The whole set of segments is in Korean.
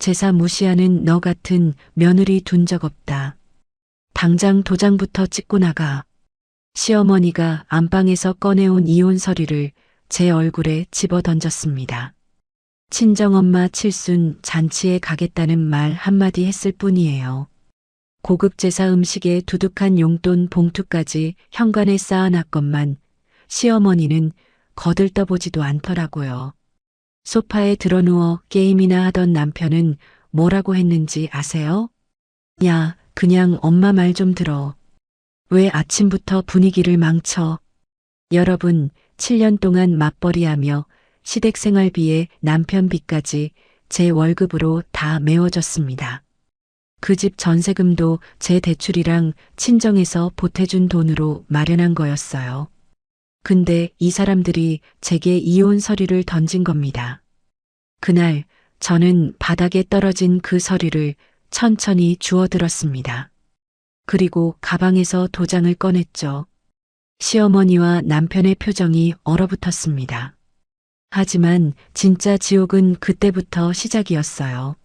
제사 무시하는 너 같은 며느리 둔 적 없다. 당장 도장부터 찍고 나가. 시어머니가 안방에서 꺼내온 이혼 서류를 제 얼굴에 집어 던졌습니다. 친정엄마 칠순 잔치에 가겠다는 말 한마디 했을 뿐이에요. 고급 제사 음식에 두둑한 용돈 봉투까지 현관에 쌓아놨건만 시어머니는 거들떠보지도 않더라고요. 소파에 드러누워 게임이나 하던 남편은 뭐라고 했는지 아세요? 야, 그냥 엄마 말 좀 들어. 왜 아침부터 분위기를 망쳐? 여러분, 7년 동안 맞벌이하며 시댁 생활비에 남편 빚까지 제 월급으로 다 메워졌습니다. 그 집 전세금도 제 대출이랑 친정에서 보태준 돈으로 마련한 거였어요. 근데 이 사람들이 제게 이혼 서류를 던진 겁니다. 그날 저는 바닥에 떨어진 그 서류를 천천히 주워들었습니다. 그리고 가방에서 도장을 꺼냈죠. 시어머니와 남편의 표정이 얼어붙었습니다. 하지만 진짜 지옥은 그때부터 시작이었어요.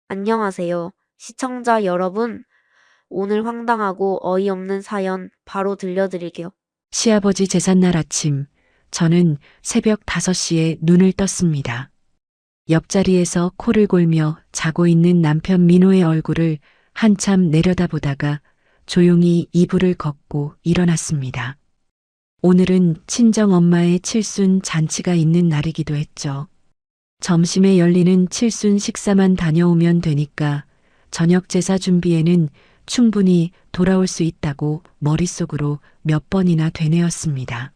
안녕하세요. 시청자 여러분. 오늘 황당하고 어이없는 사연 바로 들려드릴게요. 시아버지 제삿날 아침, 저는 새벽 5시에 눈을 떴습니다. 옆자리에서 코를 골며 자고 있는 남편 민호의 얼굴을 한참 내려다보다가 조용히 이불을 걷고 일어났습니다. 오늘은 친정엄마의 칠순 잔치가 있는 날이기도 했죠. 점심에 열리는 칠순 식사만 다녀오면 되니까 저녁 제사 준비에는 충분히 돌아올 수 있다고 머릿속으로 몇 번이나 되뇌었습니다.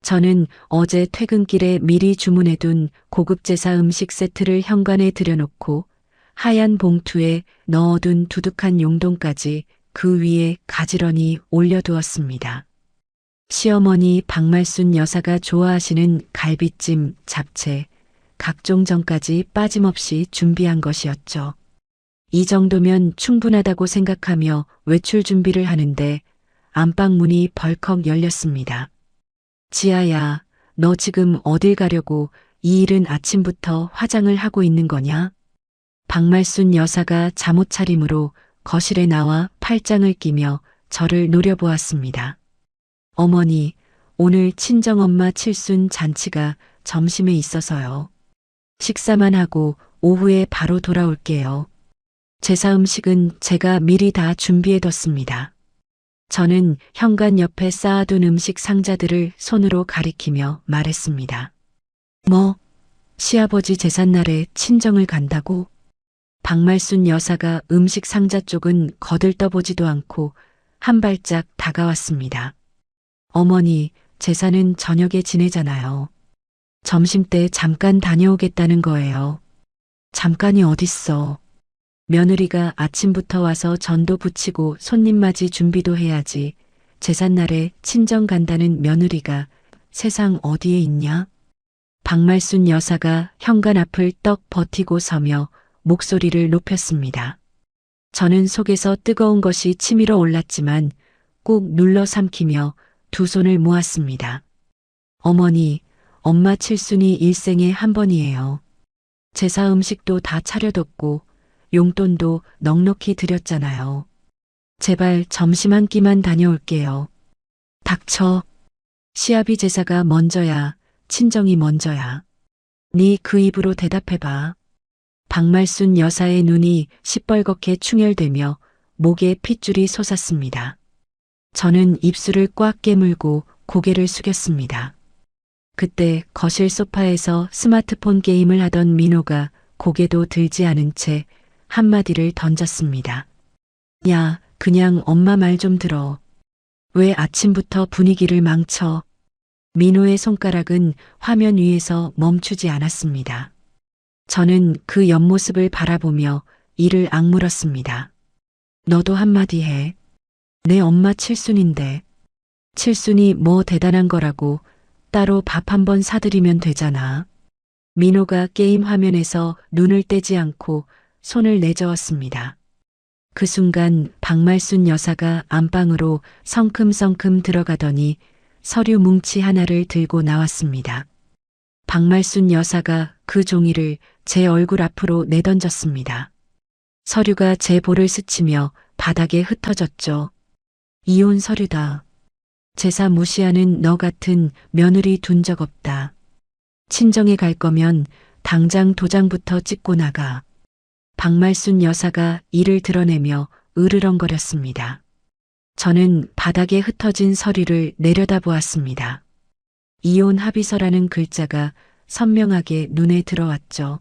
저는 어제 퇴근길에 미리 주문해둔 고급 제사 음식 세트를 현관에 들여놓고 하얀 봉투에 넣어둔 두둑한 용돈까지 그 위에 가지런히 올려두었습니다. 시어머니 박말순 여사가 좋아하시는 갈비찜, 잡채, 각종 전까지 빠짐없이 준비한 것이었죠. 이 정도면 충분하다고 생각하며 외출 준비를 하는데 안방 문이 벌컥 열렸습니다. 지아야, 너 지금 어딜 가려고 이 이른 아침부터 화장을 하고 있는 거냐? 박말순 여사가 잠옷 차림으로 거실에 나와 팔짱을 끼며 저를 노려보았습니다. 어머니, 오늘 친정엄마 칠순 잔치가 점심에 있어서요. 식사만 하고 오후에 바로 돌아올게요. 제사 음식은 제가 미리 다 준비해뒀습니다. 저는 현관 옆에 쌓아둔 음식 상자들을 손으로 가리키며 말했습니다. 뭐, 시아버지 제삿날에 친정을 간다고? 박말순 여사가 음식 상자 쪽은 거들떠보지도 않고 한 발짝 다가왔습니다. 어머니, 제사는 저녁에 지내잖아요. 점심때 잠깐 다녀오겠다는 거예요. 잠깐이 어딨어. 며느리가 아침부터 와서 전도 부치고 손님 맞이 준비도 해야지. 제삿날에 친정 간다는 며느리가 세상 어디에 있냐? 박말순 여사가 현관 앞을 떡 버티고 서며 목소리를 높였습니다. 저는 속에서 뜨거운 것이 치밀어 올랐지만 꾹 눌러 삼키며 두 손을 모았습니다. 어머니, 엄마 칠순이 일생에 한 번이에요. 제사 음식도 다 차려뒀고 용돈도 넉넉히 드렸잖아요. 제발 점심 한 끼만 다녀올게요. 닥쳐. 시아비 제사가 먼저야, 친정이 먼저야. 네 그 입으로 대답해봐. 박말순 여사의 눈이 시뻘겋게 충혈되며 목에 핏줄이 솟았습니다. 저는 입술을 꽉 깨물고 고개를 숙였습니다. 그때 거실 소파에서 스마트폰 게임을 하던 민호가 고개도 들지 않은 채 한마디를 던졌습니다. 야, 그냥 엄마 말 좀 들어. 왜 아침부터 분위기를 망쳐? 민호의 손가락은 화면 위에서 멈추지 않았습니다. 저는 그 옆모습을 바라보며 이를 악물었습니다. 너도 한마디 해. 내 엄마 칠순인데. 칠순이 뭐 대단한 거라고 따로 밥 한 번 사드리면 되잖아. 민호가 게임 화면에서 눈을 떼지 않고 손을 내저었습니다. 그 순간 박말순 여사가 안방으로 성큼성큼 들어가더니 서류 뭉치 하나를 들고 나왔습니다. 박말순 여사가 그 종이를 제 얼굴 앞으로 내던졌습니다. 서류가 제 볼을 스치며 바닥에 흩어졌죠. 이혼 서류다. 제사 무시하는 너 같은 며느리 둔 적 없다. 친정에 갈 거면 당장 도장부터 찍고 나가. 박말순 여사가 이를 드러내며 으르렁거렸습니다. 저는 바닥에 흩어진 서류를 내려다보았습니다. 이혼 합의서라는 글자가 선명하게 눈에 들어왔죠.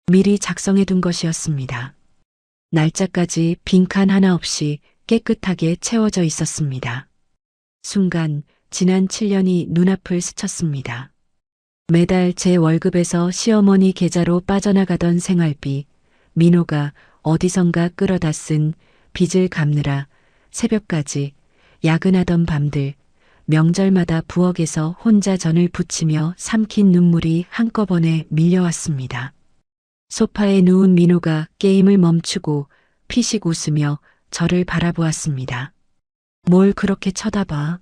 미리 작성해둔 것이었습니다. 날짜까지 빈칸 하나 없이 깨끗하게 채워져 있었습니다. 순간 지난 7년이 눈앞을 스쳤습니다. 매달 제 월급에서 시어머니 계좌로 빠져나가던 생활비, 민호가 어디선가 끌어다 쓴 빚을 갚느라 새벽까지 야근하던 밤들, 명절마다 부엌에서 혼자 전을 부치며 삼킨 눈물이 한꺼번에 밀려왔습니다. 소파에 누운 민호가 게임을 멈추고 피식 웃으며 저를 바라보았습니다. 뭘 그렇게 쳐다봐?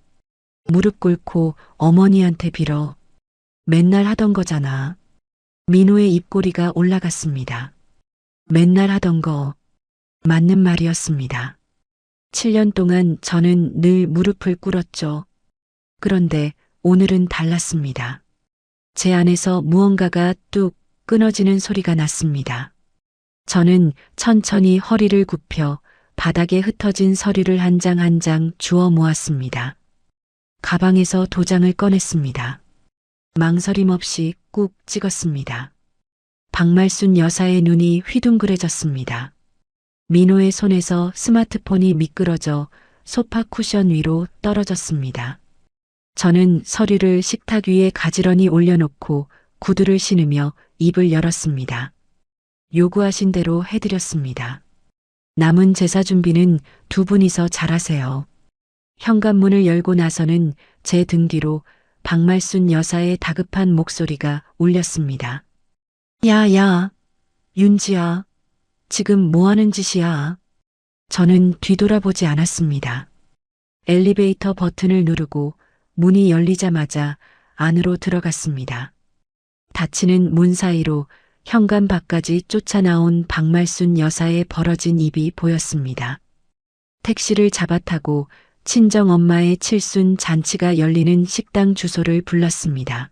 무릎 꿇고 어머니한테 빌어. 맨날 하던 거잖아. 민호의 입꼬리가 올라갔습니다. 맨날 하던 거. 맞는 말이었습니다. 7년 동안 저는 늘 무릎을 꿇었죠. 그런데 오늘은 달랐습니다. 제 안에서 무언가가 뚝 끊어지는 소리가 났습니다. 저는 천천히 허리를 굽혀 바닥에 흩어진 서류를 한 장 한 장 주워 모았습니다. 가방에서 도장을 꺼냈습니다. 망설임 없이 꾹 찍었습니다. 박말순 여사의 눈이 휘둥그레졌습니다. 민호의 손에서 스마트폰이 미끄러져 소파 쿠션 위로 떨어졌습니다. 저는 서류를 식탁 위에 가지런히 올려놓고 구두를 신으며 입을 열었습니다. 요구하신 대로 해드렸습니다. 남은 제사 준비는 두 분이서 잘하세요. 현관문을 열고 나서는 제 등 뒤로 박말순 여사의 다급한 목소리가 울렸습니다. 야, 윤지야. 지금 뭐 하는 짓이야? 저는 뒤돌아보지 않았습니다. 엘리베이터 버튼을 누르고 문이 열리자마자 안으로 들어갔습니다. 닫히는 문 사이로 현관 밖까지 쫓아나온 박말순 여사의 벌어진 입이 보였습니다. 택시를 잡아타고 친정 엄마의 칠순 잔치가 열리는 식당 주소를 불렀습니다.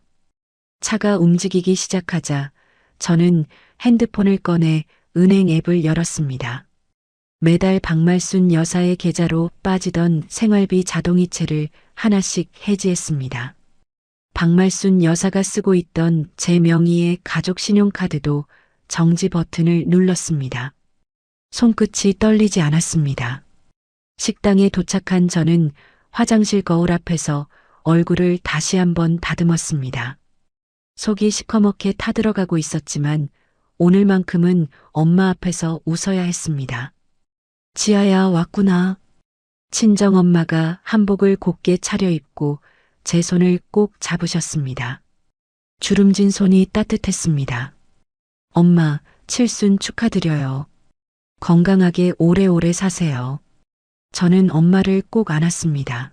차가 움직이기 시작하자 저는 핸드폰을 꺼내 은행 앱을 열었습니다. 매달 박말순 여사의 계좌로 빠지던 생활비 자동이체를 하나씩 해지했습니다. 박말순 여사가 쓰고 있던 제 명의의 가족 신용카드도 정지 버튼을 눌렀습니다. 손끝이 떨리지 않았습니다. 식당에 도착한 저는 화장실 거울 앞에서 얼굴을 다시 한번 다듬었습니다. 속이 시커멓게 타들어가고 있었지만 오늘만큼은 엄마 앞에서 웃어야 했습니다. 지아야 왔구나. 친정엄마가 한복을 곱게 차려입고 제 손을 꼭 잡으셨습니다. 주름진 손이 따뜻했습니다. 엄마, 칠순 축하드려요. 건강하게 오래오래 사세요. 저는 엄마를 꼭 안았습니다.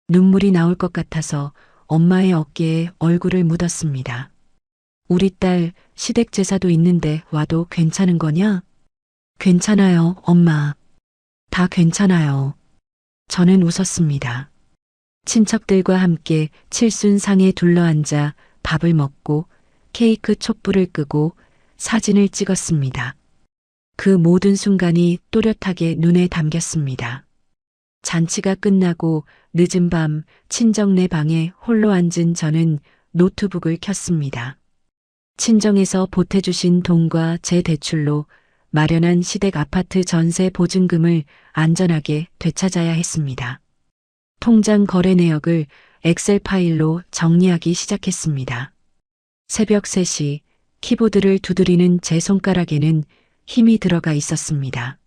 눈물이 나올 것 같아서 엄마의 어깨에 얼굴을 묻었습니다. 우리 딸 시댁 제사도 있는데 와도 괜찮은 거냐? 괜찮아요, 엄마. 다 괜찮아요. 저는 웃었습니다. 친척들과 함께 칠순상에 둘러앉아 밥을 먹고 케이크 촛불을 끄고 사진을 찍었습니다. 그 모든 순간이 또렷하게 눈에 담겼습니다. 잔치가 끝나고 늦은 밤 친정네 방에 홀로 앉은 저는 노트북을 켰습니다. 친정에서 보태주신 돈과 제 대출로 마련한 시댁 아파트 전세 보증금을 안전하게 되찾아야 했습니다. 통장 거래 내역을 엑셀 파일로 정리하기 시작했습니다. 새벽 3시 키보드를 두드리는 제 손가락에는 힘이 들어가 있었습니다.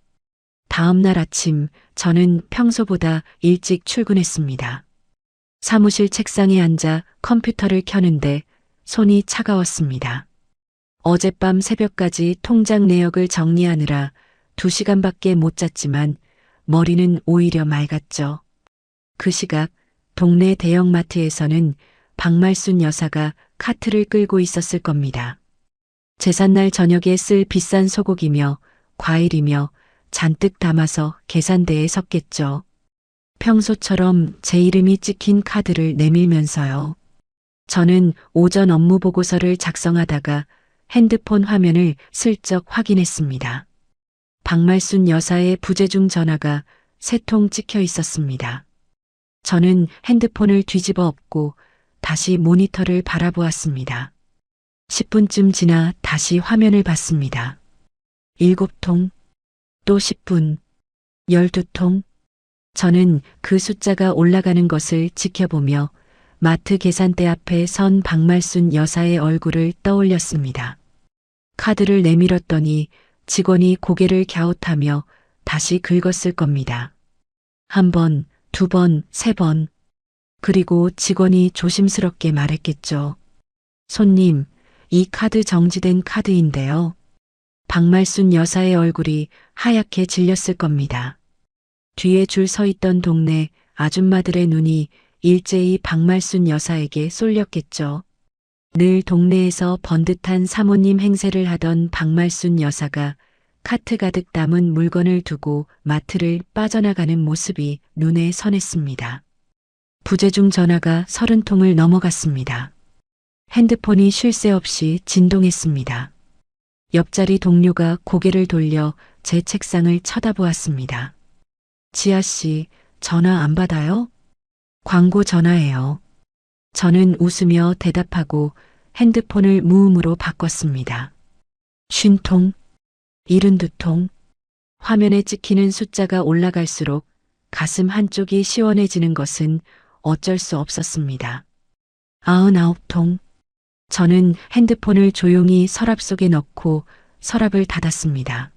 다음 날 아침 저는 평소보다 일찍 출근했습니다. 사무실 책상에 앉아 컴퓨터를 켜는데 손이 차가웠습니다. 어젯밤 새벽까지 통장 내역을 정리하느라 2시간밖에 못 잤지만 머리는 오히려 맑았죠. 그 시각 동네 대형마트에서는 박말순 여사가 카트를 끌고 있었을 겁니다. 제삿날 저녁에 쓸 비싼 소고기며 과일이며 잔뜩 담아서 계산대에 섰겠죠. 평소처럼 제 이름이 찍힌 카드를 내밀면서요. 저는 오전 업무 보고서를 작성하다가 핸드폰 화면을 슬쩍 확인했습니다. 박말순 여사의 부재중 전화가 3통 찍혀 있었습니다. 저는 핸드폰을 뒤집어 엎고 다시 모니터를 바라보았습니다. 10분쯤 지나 다시 화면을 봤습니다. 7통, 또 10분, 12통. 저는 그 숫자가 올라가는 것을 지켜보며 마트 계산대 앞에 선 박말순 여사의 얼굴을 떠올렸습니다. 카드를 내밀었더니 직원이 고개를 갸웃하며 다시 긁었을 겁니다. 1번, 2번, 3번. 그리고 직원이 조심스럽게 말했겠죠. 손님, 이 카드 정지된 카드인데요. 박말순 여사의 얼굴이 하얗게 질렸을 겁니다. 뒤에 줄 서 있던 동네 아줌마들의 눈이 일제히 박말순 여사에게 쏠렸겠죠. 늘 동네에서 번듯한 사모님 행세를 하던 박말순 여사가 카트 가득 담은 물건을 두고 마트를 빠져나가는 모습이 눈에 선했습니다. 부재중 전화가 30통을 넘어갔습니다. 핸드폰이 쉴 새 없이 진동했습니다. 옆자리 동료가 고개를 돌려 제 책상을 쳐다보았습니다. 지아 씨, 전화 안 받아요? 광고 전화예요. 저는 웃으며 대답하고 핸드폰을 무음으로 바꿨습니다. 50통, 72통. 화면에 찍히는 숫자가 올라갈수록 가슴 한쪽이 시원해지는 것은 어쩔 수 없었습니다. 99통. 저는 핸드폰을 조용히 서랍 속에 넣고 서랍을 닫았습니다.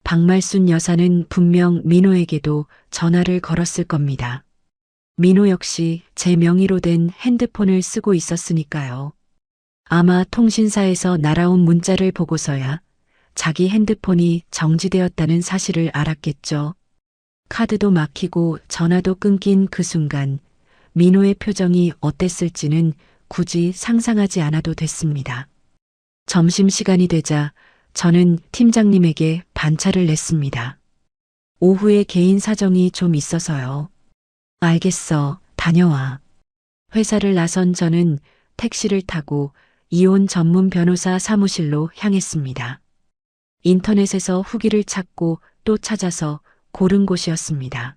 박말순 여사는 분명 민호에게도 전화를 걸었을 겁니다. 민호 역시 제 명의로 된 핸드폰을 쓰고 있었으니까요. 아마 통신사에서 날아온 문자를 보고서야 자기 핸드폰이 정지되었다는 사실을 알았겠죠. 카드도 막히고 전화도 끊긴 그 순간 민호의 표정이 어땠을지는 굳이 상상하지 않아도 됐습니다. 점심시간이 되자 저는 팀장님에게 반차를 냈습니다. 오후에 개인 사정이 좀 있어서요. 알겠어, 다녀와. 회사를 나선 저는 택시를 타고 이혼 전문 변호사 사무실로 향했습니다. 인터넷에서 후기를 찾고 또 찾아서 고른 곳이었습니다.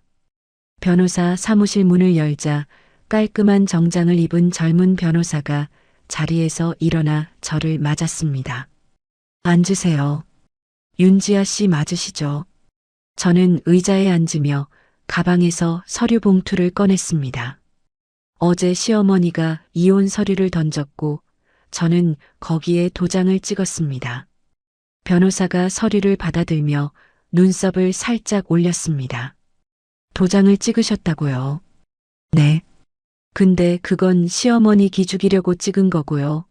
변호사 사무실 문을 열자 깔끔한 정장을 입은 젊은 변호사가 자리에서 일어나 저를 맞았습니다. 앉으세요. 윤지아 씨 맞으시죠? 저는 의자에 앉으며 가방에서 서류 봉투를 꺼냈습니다. 어제 시어머니가 이혼 서류를 던졌고 저는 거기에 도장을 찍었습니다. 변호사가 서류를 받아들며 눈썹을 살짝 올렸습니다. 도장을 찍으셨다고요? 네. 근데 그건 시어머니 기죽이려고 찍은 거고요.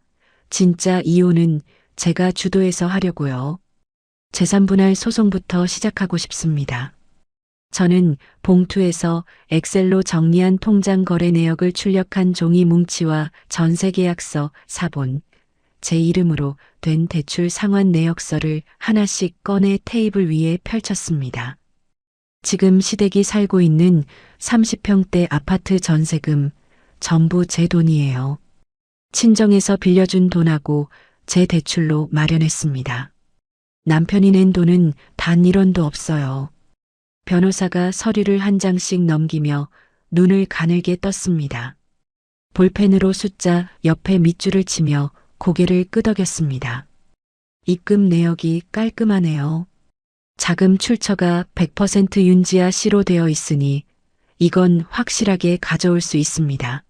진짜 이혼은 제가 주도해서 하려고요. 재산분할 소송부터 시작하고 싶습니다. 저는 봉투에서 엑셀로 정리한 통장 거래 내역을 출력한 종이 뭉치와 전세계약서 4본, 제 이름으로 된 대출 상환 내역서를 하나씩 꺼내 테이블 위에 펼쳤습니다. 지금 시댁이 살고 있는 30평대 아파트 전세금 전부 제 돈이에요. 친정에서 빌려준 돈하고 제 대출로 마련했습니다. 남편이 낸 돈은 단 1원도 없어요. 변호사가 서류를 한 장씩 넘기며 눈을 가늘게 떴습니다. 볼펜으로 숫자 옆에 밑줄을 치며 고개를 끄덕였습니다. 입금 내역이 깔끔하네요. 자금 출처가 100% 윤지아 씨로 되어 있으니 이건 확실하게 가져올 수 있습니다.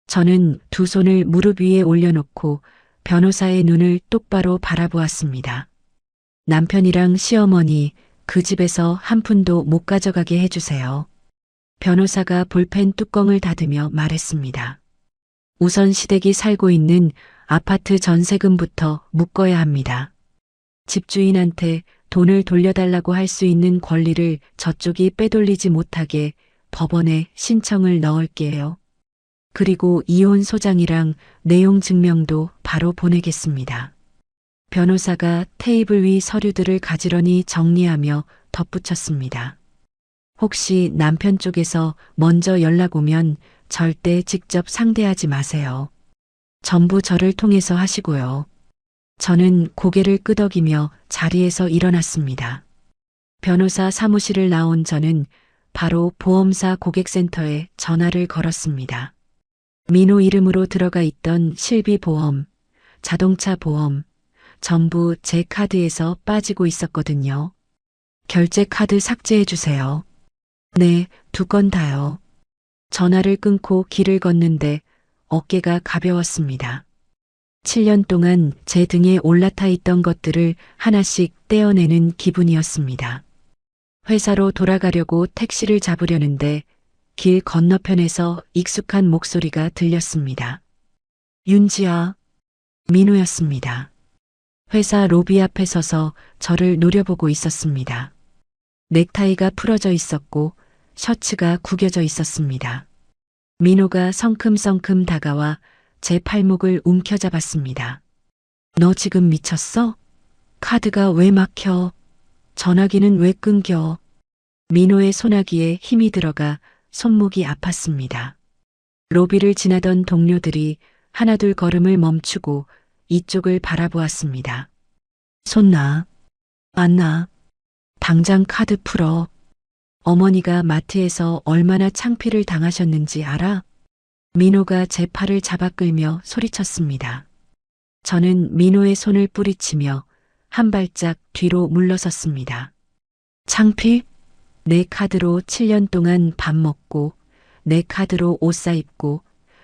저는 두 손을 무릎 위에 올려놓고 변호사의 눈을 똑바로 바라보았습니다. 남편이랑 시어머니 그 집에서 한 푼도 못 가져가게 해주세요. 변호사가 볼펜 뚜껑을 닫으며 말했습니다. 우선 시댁이 살고 있는 아파트 전세금부터 묶어야 합니다. 집주인한테 돈을 돌려달라고 할 수 있는 권리를 저쪽이 빼돌리지 못하게 법원에 신청을 넣을게요. 그리고 이혼 소장이랑 내용 증명도 바로 보내겠습니다. 변호사가 테이블 위 서류들을 가지런히 정리하며 덧붙였습니다. 혹시 남편 쪽에서 먼저 연락 오면 절대 직접 상대하지 마세요. 전부 저를 통해서 하시고요. 저는 고개를 끄덕이며 자리에서 일어났습니다. 변호사 사무실을 나온 저는 바로 보험사 고객센터에 전화를 걸었습니다. 민호 이름으로 들어가 있던 실비보험, 자동차 보험, 전부 제 카드에서 빠지고 있었거든요. 결제 카드 삭제해 주세요. 네, 2건 다요. 전화를 끊고 길을 걷는데 어깨가 가벼웠습니다. 7년 동안 제 등에 올라타 있던 것들을 하나씩 떼어내는 기분이었습니다. 회사로 돌아가려고 택시를 잡으려는데 길 건너편에서 익숙한 목소리가 들렸습니다. 윤지아, 민호였습니다. 회사 로비 앞에 서서 저를 노려보고 있었습니다. 넥타이가 풀어져 있었고 셔츠가 구겨져 있었습니다. 민호가 성큼성큼 다가와 제 팔목을 움켜잡았습니다. 너 지금 미쳤어? 카드가 왜 막혀? 전화기는 왜 끊겨? 민호의 소나기에 힘이 들어가 손목이 아팠습니다. 로비를 지나던 동료들이 하나둘 걸음을 멈추고 이쪽을 바라보았습니다. 손 놔. 안 놔. 당장 카드 풀어. 어머니가 마트에서 얼마나 창피를 당하셨는지 알아? 민호가 제 팔을 잡아 끌며 소리쳤습니다. 저는 민호의 손을 뿌리치며 한 발짝 뒤로 물러섰습니다. 창피? 내 카드로 7년 동안 밥 먹고, 내 카드로 옷 사입고,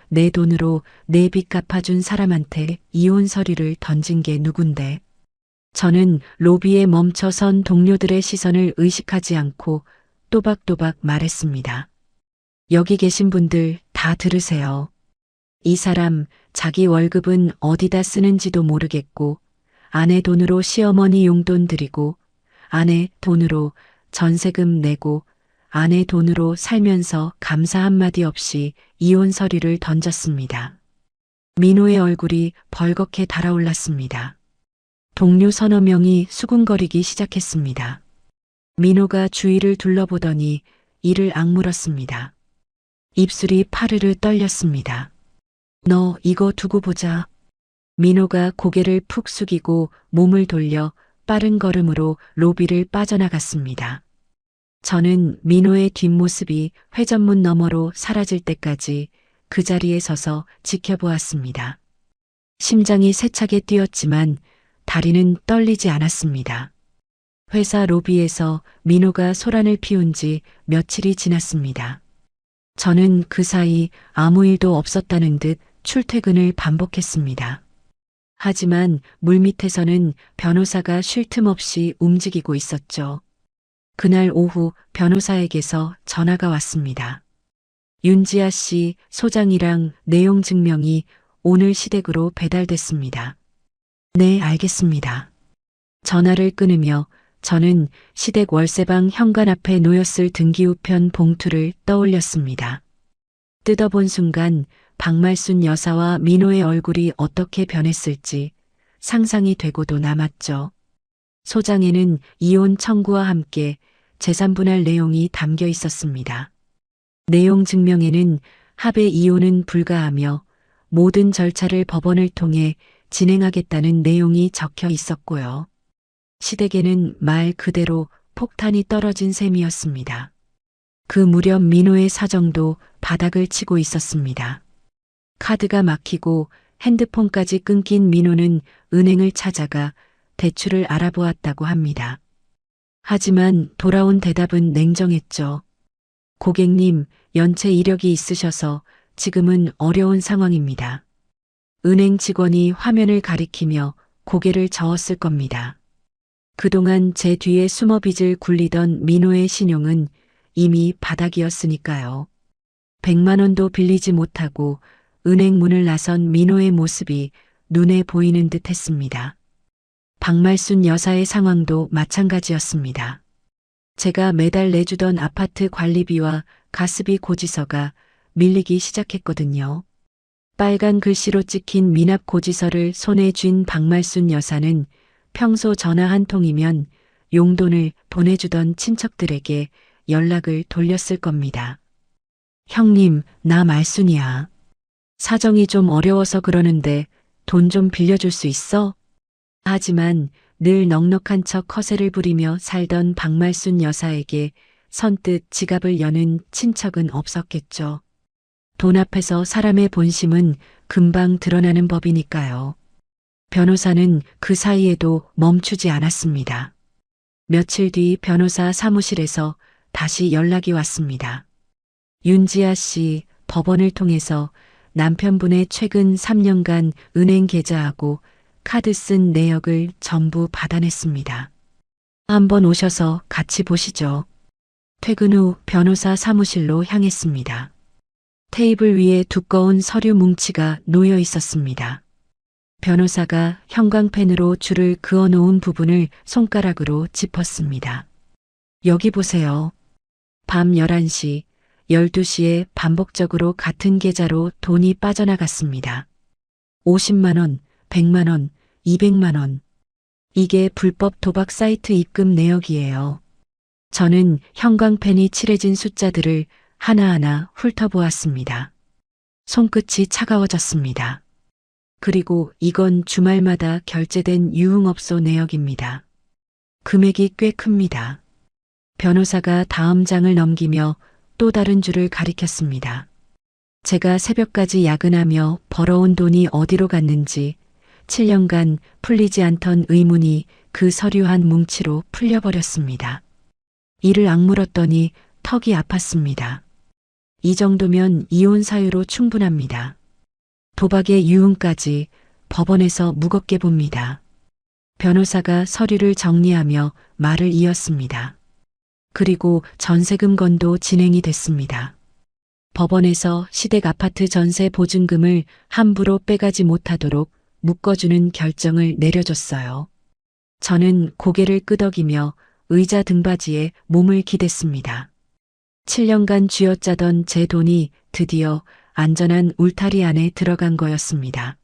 내 돈으로 내 빚 갚아준 사람한테 이혼 서류를 던진 게 누군데. 저는 로비에 멈춰선 동료들의 시선을 의식하지 않고 또박또박 말했습니다. 여기 계신 분들 다 들으세요. 이 사람 자기 월급은 어디다 쓰는지도 모르겠고, 아내 돈으로 시어머니 용돈 드리고, 아내 돈으로 전세금 내고, 아내 돈으로 살면서 감사 한마디 없이 이혼 서류를 던졌습니다. 민호의 얼굴이 벌겋게 달아올랐습니다. 동료 서너 명이 수군거리기 시작했습니다. 민호가 주위를 둘러보더니 이를 악물었습니다. 입술이 파르르 떨렸습니다. 너 이거 두고 보자. 민호가 고개를 푹 숙이고 몸을 돌려 빠른 걸음으로 로비를 빠져나갔습니다. 저는 민호의 뒷모습이 회전문 너머로 사라질 때까지 그 자리에 서서 지켜보았습니다. 심장이 세차게 뛰었지만 다리는 떨리지 않았습니다. 회사 로비에서 민호가 소란을 피운 지 며칠이 지났습니다. 저는 그 사이 아무 일도 없었다는 듯 출퇴근을 반복했습니다. 하지만 물밑에서는 변호사가 쉴 틈 없이 움직이고 있었죠. 그날 오후 변호사에게서 전화가 왔습니다. 윤지아 씨 소장이랑 내용 증명이 오늘 시댁으로 배달됐습니다. 네, 알겠습니다. 전화를 끊으며 저는 시댁 월세방 현관 앞에 놓였을 등기우편 봉투를 떠올렸습니다. 뜯어본 순간 박말순 여사와 민호의 얼굴이 어떻게 변했을지 상상이 되고도 남았죠. 소장에는 이혼 청구와 함께 재산 분할 내용이 담겨 있었습니다. 내용 증명에는 합의 이혼은 불가하며 모든 절차를 법원을 통해 진행하겠다는 내용이 적혀 있었고요. 시댁에는 말 그대로 폭탄이 떨어진 셈이었습니다. 그 무렵 민호의 사정도 바닥을 치고 있었습니다. 카드가 막히고 핸드폰까지 끊긴 민호는 은행을 찾아가 대출을 알아보았다고 합니다. 하지만 돌아온 대답은 냉정했죠. 고객님, 연체 이력이 있으셔서 지금은 어려운 상황입니다. 은행 직원이 화면을 가리키며 고개를 저었을 겁니다. 그동안 제 뒤에 숨어 빚을 굴리던 민호의 신용은 이미 바닥이었으니까요. 100만 원도 빌리지 못하고 은행 문을 나선 민호의 모습이 눈에 보이는 듯 했습니다. 박말순 여사의 상황도 마찬가지였습니다. 제가 매달 내주던 아파트 관리비와 가스비 고지서가 밀리기 시작했거든요. 빨간 글씨로 찍힌 미납 고지서를 손에 쥔 박말순 여사는 평소 전화 한 통이면 용돈을 보내주던 친척들에게 연락을 돌렸을 겁니다. 형님, 나 말순이야. 사정이 좀 어려워서 그러는데 돈 좀 빌려줄 수 있어? 하지만 늘 넉넉한 척 허세를 부리며 살던 박말순 여사에게 선뜻 지갑을 여는 친척은 없었겠죠. 돈 앞에서 사람의 본심은 금방 드러나는 법이니까요. 변호사는 그 사이에도 멈추지 않았습니다. 며칠 뒤 변호사 사무실에서 다시 연락이 왔습니다. 윤지아 씨, 법원을 통해서 남편분의 최근 3년간 은행 계좌하고 카드 쓴 내역을 전부 받아냈습니다. 한번 오셔서 같이 보시죠. 퇴근 후 변호사 사무실로 향했습니다. 테이블 위에 두꺼운 서류 뭉치가 놓여 있었습니다. 변호사가 형광펜으로 줄을 그어 놓은 부분을 손가락으로 짚었습니다. 여기 보세요. 밤 11시, 12시에 반복적으로 같은 계좌로 돈이 빠져나갔습니다. 50만 원, 100만 원, 200만 원. 이게 불법 도박 사이트 입금 내역이에요. 저는 형광펜이 칠해진 숫자들을 하나하나 훑어보았습니다. 손끝이 차가워졌습니다. 그리고 이건 주말마다 결제된 유흥업소 내역입니다. 금액이 꽤 큽니다. 변호사가 다음 장을 넘기며 또 다른 줄을 가리켰습니다. 제가 새벽까지 야근하며 벌어온 돈이 어디로 갔는지 7년간 풀리지 않던 의문이 그 서류 한 뭉치로 풀려버렸습니다. 이를 악물었더니 턱이 아팠습니다. 이 정도면 이혼 사유로 충분합니다. 도박의 유흥까지 법원에서 무겁게 봅니다. 변호사가 서류를 정리하며 말을 이었습니다. 그리고 전세금 건도 진행이 됐습니다. 법원에서 시댁 아파트 전세 보증금을 함부로 빼가지 못하도록 묶어주는 결정을 내려줬어요. 저는 고개를 끄덕이며 의자 등받이에 몸을 기댔습니다. 7년간 쥐어짜던 제 돈이 드디어 안전한 울타리 안에 들어간 거였습니다.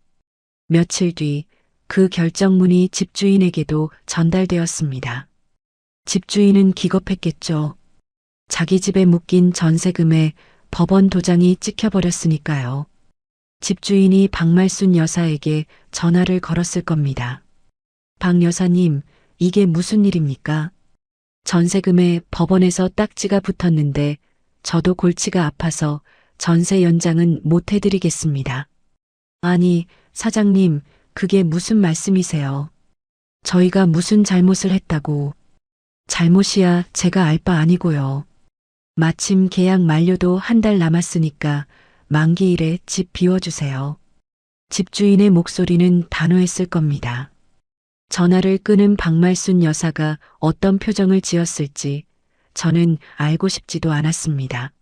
며칠 뒤 그 결정문이 집주인에게도 전달되었습니다. 집주인은 기겁했겠죠. 자기 집에 묶인 전세금에 법원 도장이 찍혀버렸으니까요. 집주인이 박말순 여사에게 전화를 걸었을 겁니다. 박 여사님, 이게 무슨 일입니까? 전세금에 법원에서 딱지가 붙었는데 저도 골치가 아파서 전세 연장은 못 해드리겠습니다. 아니, 사장님, 그게 무슨 말씀이세요? 저희가 무슨 잘못을 했다고. 잘못이야 제가 알 바 아니고요. 마침 계약 만료도 한 달 남았으니까 만기일에 집 비워주세요. 집주인의 목소리는 단호했을 겁니다. 전화를 끊은 박말순 여사가 어떤 표정을 지었을지 저는 알고 싶지도 않았습니다.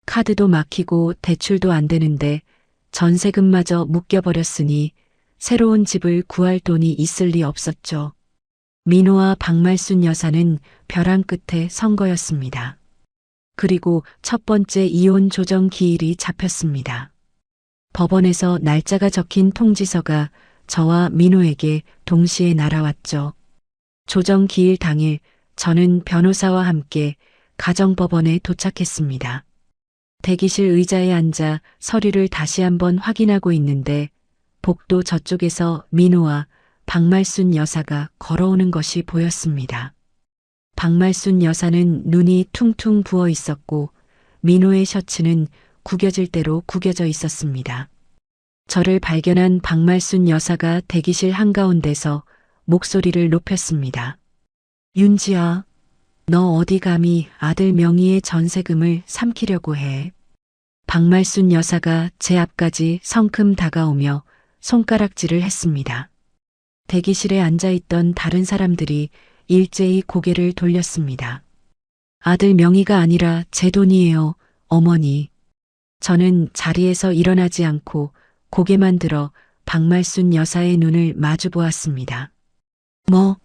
카드도 막히고 대출도 안 되는데 전세금마저 묶여버렸으니 새로운 집을 구할 돈이 있을 리 없었죠. 민호와 박말순 여사는 벼랑 끝에 선 거였습니다. 그리고 첫 번째 이혼 조정 기일이 잡혔습니다. 법원에서 날짜가 적힌 통지서가 저와 민호에게 동시에 날아왔죠. 조정 기일 당일 저는 변호사와 함께 가정법원에 도착했습니다. 대기실 의자에 앉아 서류를 다시 한번 확인하고 있는데 복도 저쪽에서 민호와 박말순 여사가 걸어오는 것이 보였습니다. 박말순 여사는 눈이 퉁퉁 부어 있었고 민호의 셔츠는 구겨질 대로 구겨져 있었습니다. 저를 발견한 박말순 여사가 대기실 한가운데서 목소리를 높였습니다. 윤지아, 너 어디 감히 아들 명의의 전세금을 삼키려고 해. 박말순 여사가 제 앞까지 성큼 다가오며 손가락질을 했습니다. 대기실에 앉아있던 다른 사람들이 일제히 고개를 돌렸습니다. 아들 명의가 아니라 제 돈이에요, 어머니. 저는 자리에서 일어나지 않고 고개만 들어 박말순 여사의 눈을 마주 보았습니다. 뭐,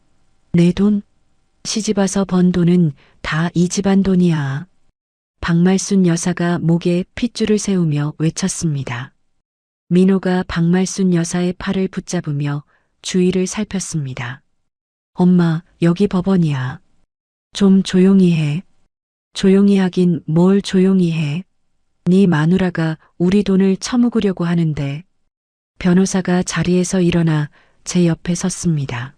내 돈? 시집와서 번 돈은 다 이 집안 돈이야. 박말순 여사가 목에 핏줄을 세우며 외쳤습니다. 민호가 박말순 여사의 팔을 붙잡으며 주위를 살폈습니다. 엄마, 여기 법원이야. 좀 조용히 해. 조용히 하긴 뭘 조용히 해. 네 마누라가 우리 돈을 처먹으려고 하는데. 변호사가 자리에서 일어나 제 옆에 섰습니다.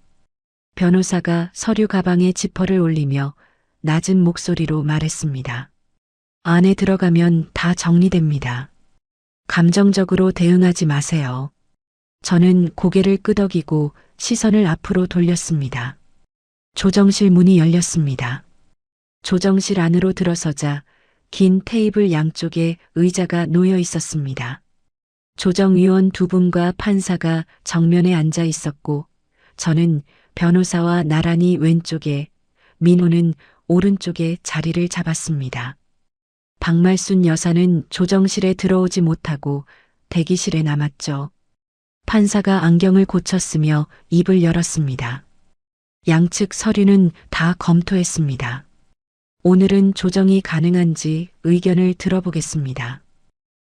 변호사가 서류 가방에 지퍼를 올리며 낮은 목소리로 말했습니다. 안에 들어가면 다 정리됩니다. 감정적으로 대응하지 마세요. 저는 고개를 끄덕이고 시선을 앞으로 돌렸습니다. 조정실 문이 열렸습니다. 조정실 안으로 들어서자 긴 테이블 양쪽에 의자가 놓여 있었습니다. 조정위원 두 분과 판사가 정면에 앉아 있었고 저는 변호사와 나란히 왼쪽에, 민호는 오른쪽에 자리를 잡았습니다. 박말순 여사는 조정실에 들어오지 못하고 대기실에 남았죠. 판사가 안경을 고쳤으며 입을 열었습니다. 양측 서류는 다 검토했습니다. 오늘은 조정이 가능한지 의견을 들어보겠습니다.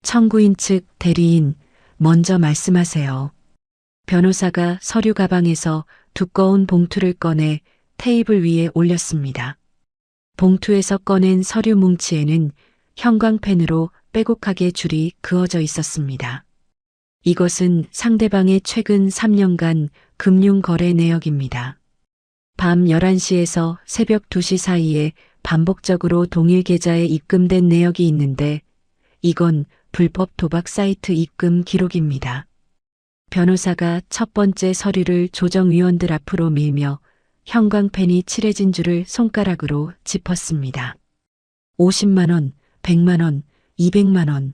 청구인 측 대리인, 먼저 말씀하세요. 변호사가 서류 가방에서 두꺼운 봉투를 꺼내 테이블 위에 올렸습니다. 봉투에서 꺼낸 서류 뭉치에는 형광펜으로 빼곡하게 줄이 그어져 있었습니다. 이것은 상대방의 최근 3년간 금융거래 내역입니다. 밤 11시에서 새벽 2시 사이에 반복적으로 동일 계좌에 입금된 내역이 있는데 이건 불법 도박 사이트 입금 기록입니다. 변호사가 첫 번째 서류를 조정위원들 앞으로 밀며 형광펜이 칠해진 줄을 손가락으로 짚었습니다. 50만 원, 100만 원, 200만 원.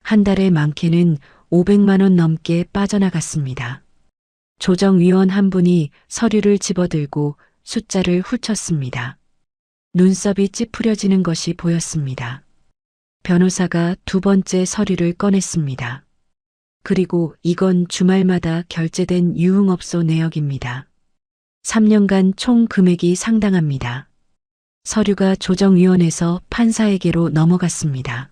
한 달에 많게는 500만 원 넘게 빠져나갔습니다. 조정위원 한 분이 서류를 집어들고 숫자를 훑쳤습니다. 눈썹이 찌푸려지는 것이 보였습니다. 변호사가 두 번째 서류를 꺼냈습니다. 그리고 이건 주말마다 결제된 유흥업소 내역입니다. 3년간 총 금액이 상당합니다. 서류가 조정위원회에서 판사에게로 넘어갔습니다.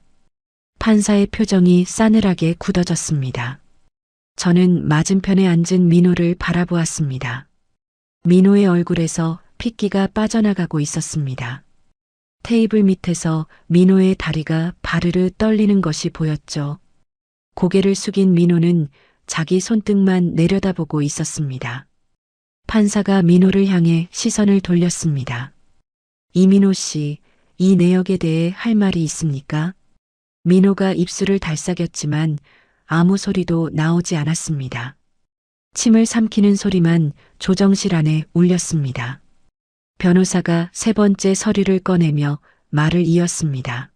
판사의 표정이 싸늘하게 굳어졌습니다. 저는 맞은편에 앉은 민호를 바라보았습니다. 민호의 얼굴에서 핏기가 빠져나가고 있었습니다. 테이블 밑에서 민호의 다리가 바르르 떨리는 것이 보였죠. 고개를 숙인 민호는 자기 손등만 내려다보고 있었습니다. 판사가 민호를 향해 시선을 돌렸습니다. 이민호 씨, 이 내역에 대해 할 말이 있습니까? 민호가 입술을 달싹였지만 아무 소리도 나오지 않았습니다. 침을 삼키는 소리만 조정실 안에 울렸습니다. 변호사가 세 번째 서류를 꺼내며 말을 이었습니다.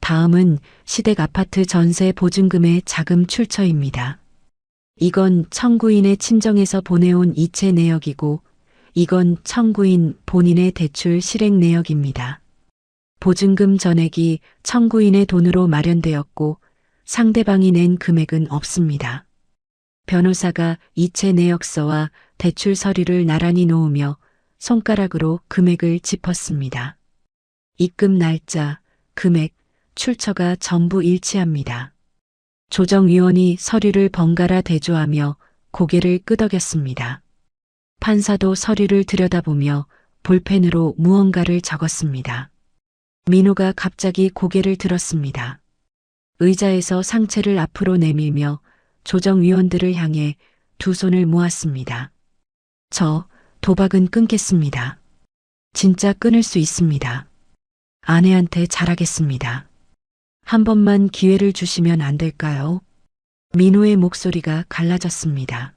다음은 시댁 아파트 전세 보증금의 자금 출처입니다. 이건 청구인의 친정에서 보내온 이체 내역이고 이건 청구인 본인의 대출 실행 내역입니다. 보증금 전액이 청구인의 돈으로 마련되었고 상대방이 낸 금액은 없습니다. 변호사가 이체 내역서와 대출 서류를 나란히 놓으며 손가락으로 금액을 짚었습니다. 입금 날짜, 금액, 출처가 전부 일치합니다. 조정위원이 서류를 번갈아 대조하며 고개를 끄덕였습니다. 판사도 서류를 들여다보며 볼펜으로 무언가를 적었습니다. 민호가 갑자기 고개를 들었습니다. 의자에서 상체를 앞으로 내밀며 조정위원들을 향해 두 손을 모았습니다. 저 도박은 끊겠습니다. 진짜 끊을 수 있습니다. 아내한테 잘하겠습니다. 한 번만 기회를 주시면 안 될까요? 민호의 목소리가 갈라졌습니다.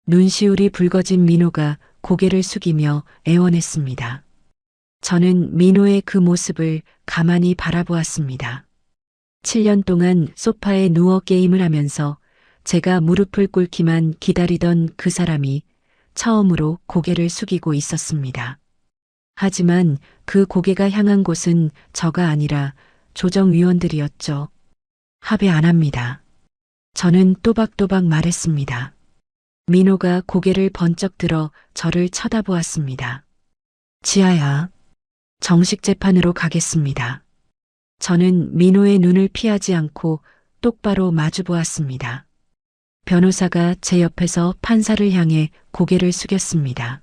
눈시울이 붉어진 민호가 고개를 숙이며 애원했습니다. 저는 민호의 그 모습을 가만히 바라보았습니다. 7년 동안 소파에 누워 게임을 하면서 제가 무릎을 꿇기만 기다리던 그 사람이 처음으로 고개를 숙이고 있었습니다. 하지만 그 고개가 향한 곳은 저가 아니라 조정위원들이었죠. 합의 안 합니다. 저는 또박또박 말했습니다. 민호가 고개를 번쩍 들어 저를 쳐다보았습니다. 지아야, 정식 재판으로 가겠습니다. 저는 민호의 눈을 피하지 않고 똑바로 마주 보았습니다. 변호사가 제 옆에서 판사를 향해 고개를 숙였습니다.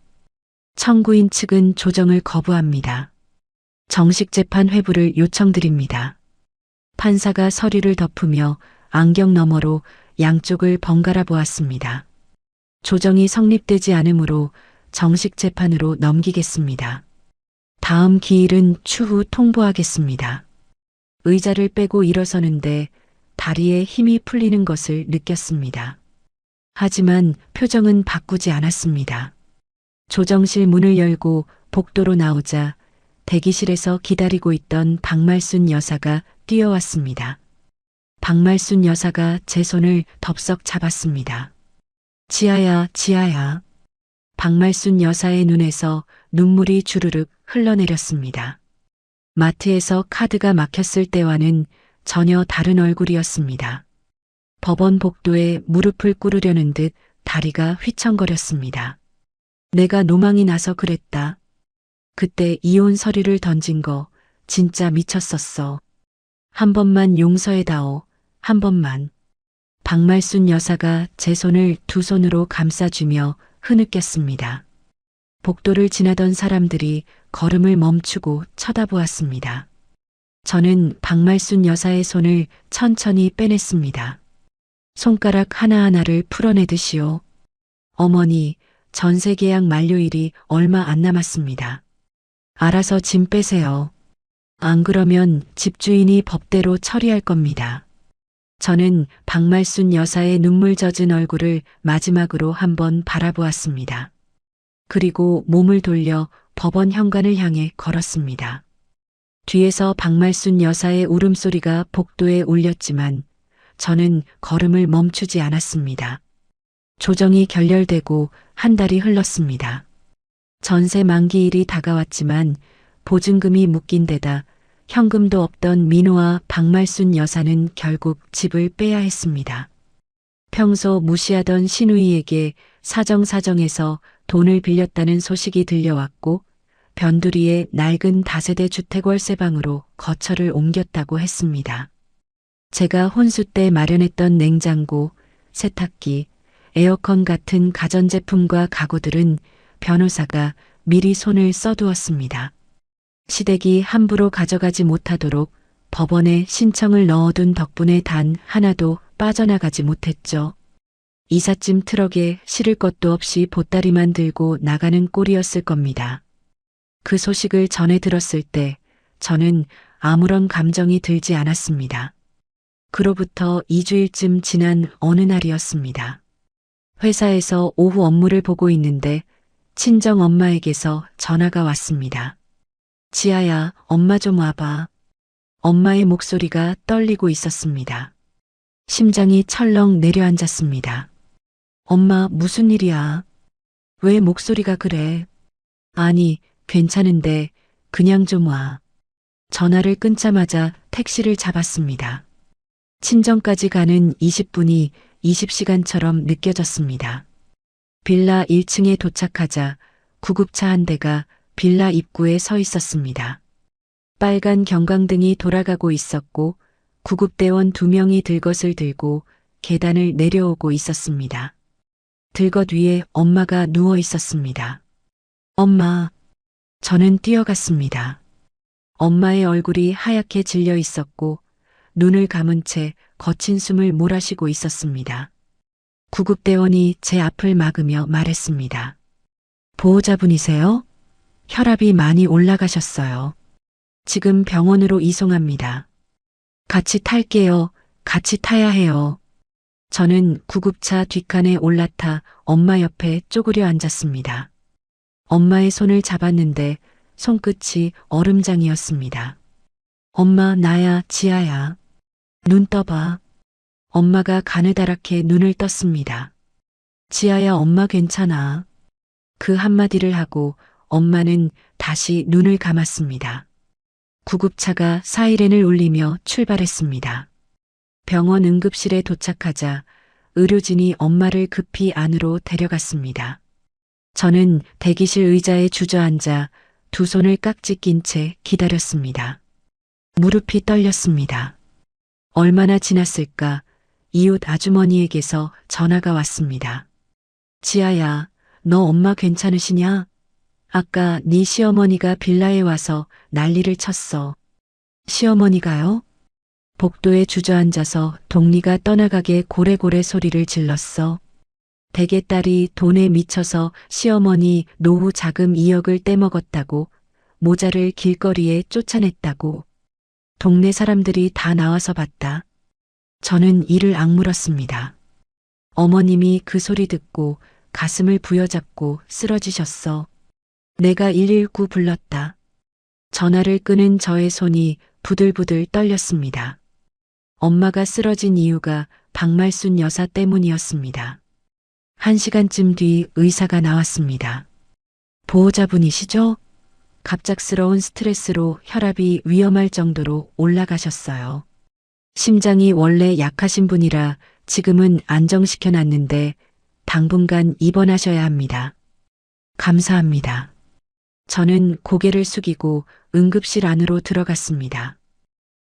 청구인 측은 조정을 거부합니다. 정식 재판 회부를 요청드립니다. 판사가 서류를 덮으며 안경 너머로 양쪽을 번갈아 보았습니다. 조정이 성립되지 않으므로 정식 재판으로 넘기겠습니다. 다음 기일은 추후 통보하겠습니다. 의자를 빼고 일어서는데 다리에 힘이 풀리는 것을 느꼈습니다. 하지만 표정은 바꾸지 않았습니다. 조정실 문을 열고 복도로 나오자 대기실에서 기다리고 있던 박말순 여사가 뛰어왔습니다. 박말순 여사가 제 손을 덥석 잡았습니다. 지아야, 지아야. 박말순 여사의 눈에서 눈물이 주르륵 흘러내렸습니다. 마트에서 카드가 막혔을 때와는 전혀 다른 얼굴이었습니다. 법원 복도에 무릎을 꿇으려는 듯 다리가 휘청거렸습니다. 내가 노망이 나서 그랬다. 그때 이혼 서류를 던진 거 진짜 미쳤었어. 한 번만 용서해다오. 한 번만. 박말순 여사가 제 손을 두 손으로 감싸주며 흐느꼈습니다. 복도를 지나던 사람들이 걸음을 멈추고 쳐다보았습니다. 저는 박말순 여사의 손을 천천히 빼냈습니다. 손가락 하나하나를 풀어내듯이요. 어머니, 전세 계약 만료일이 얼마 안 남았습니다. 알아서 짐 빼세요. 안 그러면 집주인이 법대로 처리할 겁니다. 저는 박말순 여사의 눈물 젖은 얼굴을 마지막으로 한번 바라보았습니다. 그리고 몸을 돌려 법원 현관을 향해 걸었습니다. 뒤에서 박말순 여사의 울음소리가 복도에 울렸지만 저는 걸음을 멈추지 않았습니다. 조정이 결렬되고 한 달이 흘렀습니다. 전세 만기일이 다가왔지만 보증금이 묶인 데다 현금도 없던 민호와 박말순 여사는 결국 집을 빼야 했습니다. 평소 무시하던 시누이에게 사정사정해서 돈을 빌렸다는 소식이 들려왔고 변두리의 낡은 다세대 주택 월세방으로 거처를 옮겼다고 했습니다. 제가 혼수 때 마련했던 냉장고, 세탁기, 에어컨 같은 가전제품과 가구들은 변호사가 미리 손을 써두었습니다. 시댁이 함부로 가져가지 못하도록 법원에 신청을 넣어둔 덕분에 단 하나도 빠져나가지 못했죠. 이삿짐 트럭에 실을 것도 없이 보따리만 들고 나가는 꼴이었을 겁니다. 그 소식을 전해 들었을 때 저는 아무런 감정이 들지 않았습니다. 그로부터 2주일쯤 지난 어느 날이었습니다. 회사에서 오후 업무를 보고 있는데 친정 엄마에게서 전화가 왔습니다. 지아야, 엄마 좀 와봐. 엄마의 목소리가 떨리고 있었습니다. 심장이 철렁 내려앉았습니다. 엄마, 무슨 일이야? 왜 목소리가 그래? 아니, 괜찮은데 그냥 좀 와. 전화를 끊자마자 택시를 잡았습니다. 친정까지 가는 20분이 20시간처럼 느껴졌습니다. 빌라 1층에 도착하자 구급차 한 대가 빌라 입구에 서 있었습니다. 빨간 경광등이 돌아가고 있었고 구급대원 2명이 들것을 들고 계단을 내려오고 있었습니다. 들것 위에 엄마가 누워 있었습니다. 엄마. 저는 뛰어갔습니다. 엄마의 얼굴이 하얗게 질려 있었고 눈을 감은 채 거친 숨을 몰아쉬고 있었습니다. 구급대원이 제 앞을 막으며 말했습니다. 보호자분이세요? 혈압이 많이 올라가셨어요. 지금 병원으로 이송합니다. 같이 탈게요. 같이 타야 해요. 저는 구급차 뒷칸에 올라타 엄마 옆에 쪼그려 앉았습니다. 엄마의 손을 잡았는데 손끝이 얼음장이었습니다. 엄마, 나야, 지아야. 눈 떠봐. 엄마가 가느다랗게 눈을 떴습니다. 지아야, 엄마 괜찮아. 그 한마디를 하고 엄마는 다시 눈을 감았습니다. 구급차가 사이렌을 울리며 출발했습니다. 병원 응급실에 도착하자 의료진이 엄마를 급히 안으로 데려갔습니다. 저는 대기실 의자에 주저앉아 두 손을 깍지 낀 채 기다렸습니다. 무릎이 떨렸습니다. 얼마나 지났을까 이웃 아주머니에게서 전화가 왔습니다. 지아야, 너 엄마 괜찮으시냐? 아까 네 시어머니가 빌라에 와서 난리를 쳤어. 시어머니가요? 복도에 주저앉아서 동리가 떠나가게 고래고래 소리를 질렀어. 대개 딸이 돈에 미쳐서 시어머니 노후 자금 2억을 떼먹었다고, 모자를 길거리에 쫓아냈다고. 동네 사람들이 다 나와서 봤다. 저는 이를 악물었습니다. 어머님이 그 소리 듣고 가슴을 부여잡고 쓰러지셨어. 내가 119 불렀다. 전화를 끄는 저의 손이 부들부들 떨렸습니다. 엄마가 쓰러진 이유가 박말순 여사 때문이었습니다. 1시간쯤 뒤 의사가 나왔습니다. 보호자분이시죠? 갑작스러운 스트레스로 혈압이 위험할 정도로 올라가셨어요. 심장이 원래 약하신 분이라 지금은 안정시켜 놨는데 당분간 입원하셔야 합니다. 감사합니다. 저는 고개를 숙이고 응급실 안으로 들어갔습니다.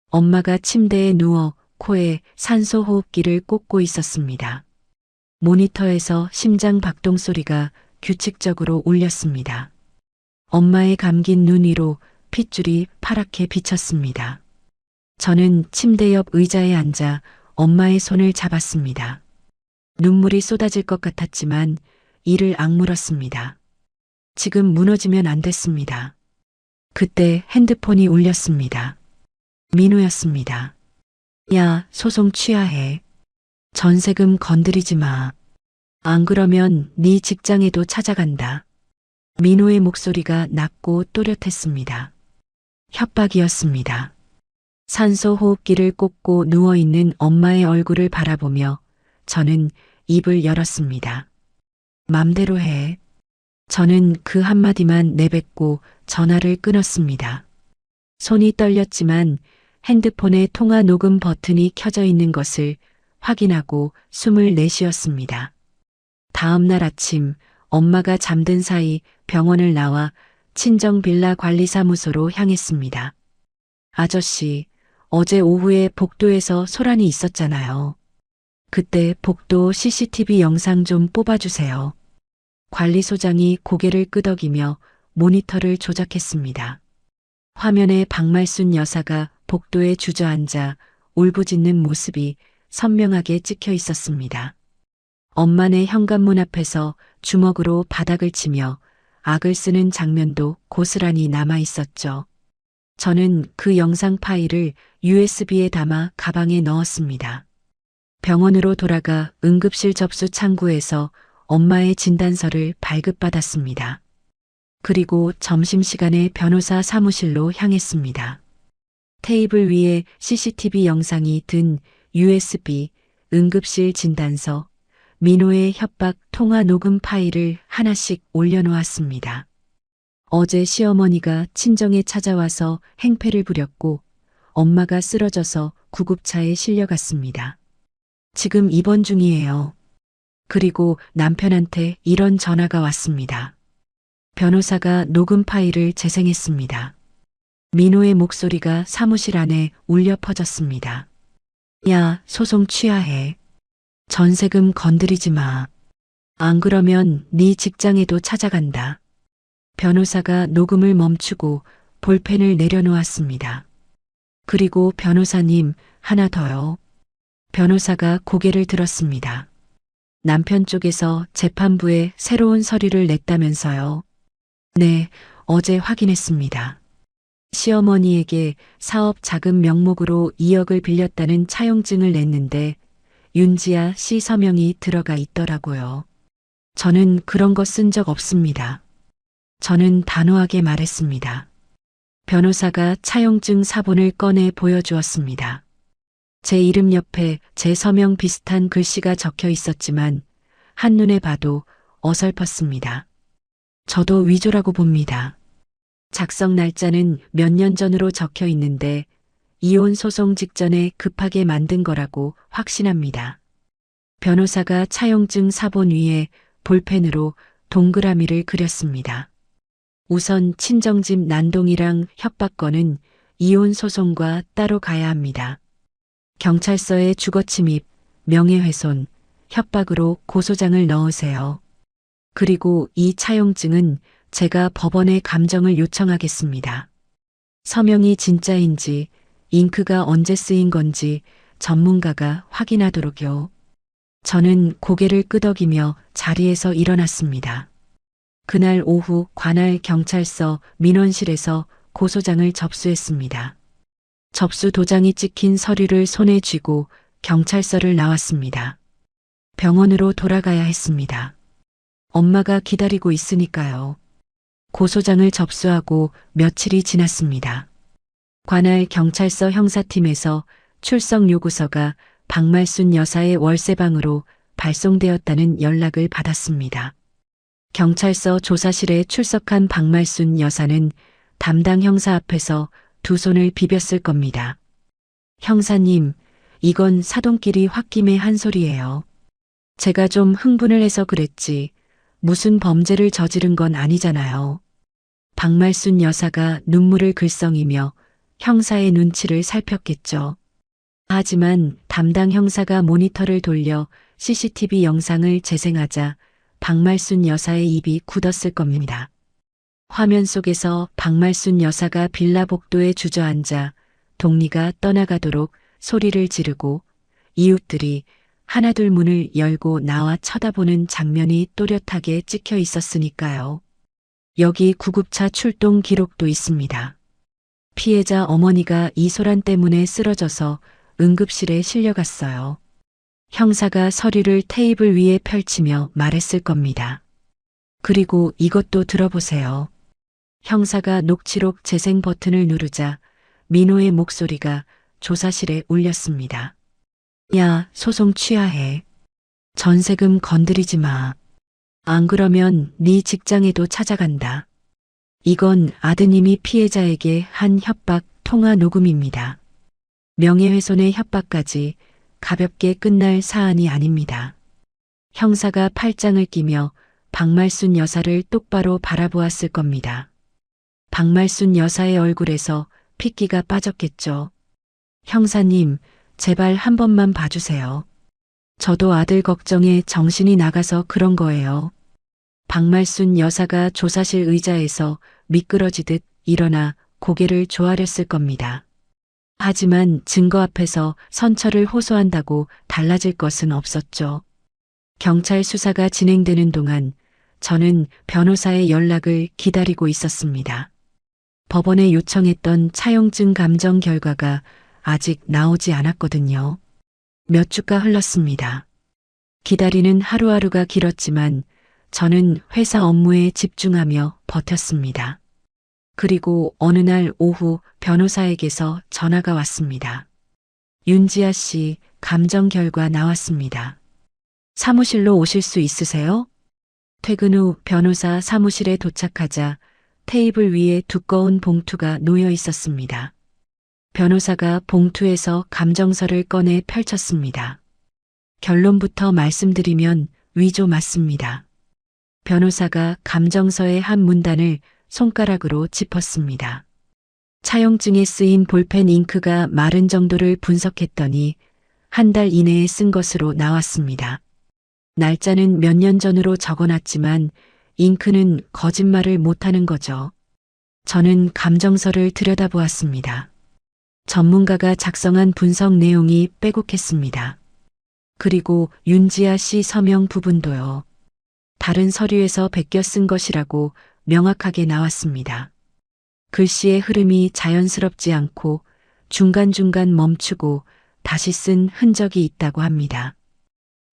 엄마가 침대에 누워 코에 산소 호흡기를 꽂고 있었습니다. 모니터에서 심장 박동 소리가 규칙적으로 울렸습니다. 엄마의 감긴 눈 위로 핏줄이 파랗게 비쳤습니다. 저는 침대 옆 의자에 앉아 엄마의 손을 잡았습니다. 눈물이 쏟아질 것 같았지만 이를 악물었습니다. 지금 무너지면 안 됐습니다. 그때 핸드폰이 울렸습니다. 민호였습니다. 야, 소송 취하해. 전세금 건드리지 마. 안 그러면 네 직장에도 찾아간다. 민호의 목소리가 낮고 또렷했습니다. 협박이었습니다. 산소 호흡기를 꽂고 누워있는 엄마의 얼굴을 바라보며 저는 입을 열었습니다. 맘대로 해. 저는 그 한마디만 내뱉고 전화를 끊었습니다. 손이 떨렸지만 핸드폰의 통화 녹음 버튼이 켜져 있는 것을 확인하고 숨을 내쉬었습니다. 다음 날 아침 엄마가 잠든 사이 병원을 나와 친정 빌라 관리사무소로 향했습니다. 아저씨, 어제 오후에 복도에서 소란이 있었잖아요. 그때 복도 CCTV 영상 좀 뽑아주세요. 관리소장이 고개를 끄덕이며 모니터를 조작했습니다. 화면에 박말순 여사가 복도에 주저앉아 울부짖는 모습이 선명하게 찍혀 있었습니다. 엄마네 현관문 앞에서 주먹으로 바닥을 치며 악을 쓰는 장면도 고스란히 남아 있었죠. 저는 그 영상 파일을 USB에 담아 가방에 넣었습니다. 병원으로 돌아가 응급실 접수 창구에서 엄마의 진단서를 발급받았습니다. 그리고 점심시간에 변호사 사무실로 향했습니다. 테이블 위에 CCTV 영상이 든 USB, 응급실 진단서, 민호의 협박 통화 녹음 파일을 하나씩 올려놓았습니다. 어제 시어머니가 친정에 찾아와서 행패를 부렸고 엄마가 쓰러져서 구급차에 실려갔습니다. 지금 입원 중이에요. 그리고 남편한테 이런 전화가 왔습니다. 변호사가 녹음 파일을 재생했습니다. 민호의 목소리가 사무실 안에 울려 퍼졌습니다. 야, 소송 취하해. 전세금 건드리지 마. 안 그러면 네 직장에도 찾아간다. 변호사가 녹음을 멈추고 볼펜을 내려놓았습니다. 그리고 변호사님, 하나 더요. 변호사가 고개를 들었습니다. 남편 쪽에서 재판부에 새로운 서류를 냈다면서요. 네, 어제 확인했습니다. 시어머니에게 사업 자금 명목으로 2억을 빌렸다는 차용증을 냈는데 윤지아 씨 서명이 들어가 있더라고요. 저는 그런 거 쓴 적 없습니다. 저는 단호하게 말했습니다. 변호사가 차용증 사본을 꺼내 보여주었습니다. 제 이름 옆에 제 서명 비슷한 글씨가 적혀 있었지만 한눈에 봐도 어설펐습니다. 저도 위조라고 봅니다. 작성 날짜는 몇 년 전으로 적혀 있는데 이혼 소송 직전에 급하게 만든 거라고 확신합니다. 변호사가 차용증 사본 위에 볼펜으로 동그라미를 그렸습니다. 우선 친정집 난동이랑 협박건은 이혼 소송과 따로 가야 합니다. 경찰서에 주거침입, 명예훼손, 협박으로 고소장을 넣으세요. 그리고 이 차용증은 제가 법원에 감정을 요청하겠습니다. 서명이 진짜인지, 잉크가 언제 쓰인 건지 전문가가 확인하도록요. 저는 고개를 끄덕이며 자리에서 일어났습니다. 그날 오후 관할 경찰서 민원실에서 고소장을 접수했습니다. 접수 도장이 찍힌 서류를 손에 쥐고 경찰서를 나왔습니다. 병원으로 돌아가야 했습니다. 엄마가 기다리고 있으니까요. 고소장을 접수하고 며칠이 지났습니다. 관할 경찰서 형사팀에서 출석 요구서가 박말순 여사의 월세방으로 발송되었다는 연락을 받았습니다. 경찰서 조사실에 출석한 박말순 여사는 담당 형사 앞에서 두 손을 비볐을 겁니다. 형사님, 이건 사돈끼리 홧김에 한 소리예요. 제가 좀 흥분을 해서 그랬지. 무슨 범죄를 저지른 건 아니잖아요. 박말순 여사가 눈물을 글썽이며 형사의 눈치를 살폈겠죠. 하지만 담당 형사가 모니터를 돌려 CCTV 영상을 재생하자 박말순 여사의 입이 굳었을 겁니다. 화면 속에서 박말순 여사가 빌라 복도에 주저앉아 동리가 떠나가도록 소리를 지르고 이웃들이 하나둘 문을 열고 나와 쳐다보는 장면이 또렷하게 찍혀 있었으니까요. 여기 구급차 출동 기록도 있습니다. 피해자 어머니가 이소란 때문에 쓰러져서 응급실에 실려갔어요. 형사가 서류를 테이블 위에 펼치며 말했을 겁니다. 그리고 이것도 들어보세요. 형사가 녹취록 재생 버튼을 누르자 민호의 목소리가 조사실에 울렸습니다. 야, 소송 취하해. 전세금 건드리지 마. 안 그러면 네 직장에도 찾아간다. 이건 아드님이 피해자에게 한 협박 통화 녹음입니다. 명예훼손의 협박까지 가볍게 끝날 사안이 아닙니다. 형사가 팔짱을 끼며 박말순 여사를 똑바로 바라보았을 겁니다. 박말순 여사의 얼굴에서 핏기가 빠졌겠죠. 형사님, 제발 한 번만 봐주세요. 저도 아들 걱정에 정신이 나가서 그런 거예요. 박말순 여사가 조사실 의자에서 미끄러지듯 일어나 고개를 조아렸을 겁니다. 하지만 증거 앞에서 선처를 호소한다고 달라질 것은 없었죠. 경찰 수사가 진행되는 동안 저는 변호사의 연락을 기다리고 있었습니다. 법원에 요청했던 차용증 감정 결과가 아직 나오지 않았거든요. 몇 주가 흘렀습니다. 기다리는 하루하루가 길었지만 저는 회사 업무에 집중하며 버텼습니다. 그리고 어느 날 오후 변호사에게서 전화가 왔습니다. 윤지아 씨, 감정 결과 나왔습니다. 사무실로 오실 수 있으세요? 퇴근 후 변호사 사무실에 도착하자 테이블 위에 두꺼운 봉투가 놓여 있었습니다. 변호사가 봉투에서 감정서를 꺼내 펼쳤습니다. 결론부터 말씀드리면 위조 맞습니다. 변호사가 감정서의 한 문단을 손가락으로 짚었습니다. 차용증에 쓰인 볼펜 잉크가 마른 정도를 분석했더니 한 달 이내에 쓴 것으로 나왔습니다. 날짜는 몇 년 전으로 적어놨지만 잉크는 거짓말을 못하는 거죠. 저는 감정서를 들여다보았습니다. 전문가가 작성한 분석 내용이 빼곡했습니다. 그리고 윤지아 씨 서명 부분도요. 다른 서류에서 베껴 쓴 것이라고 명확하게 나왔습니다. 글씨의 흐름이 자연스럽지 않고 중간중간 멈추고 다시 쓴 흔적이 있다고 합니다.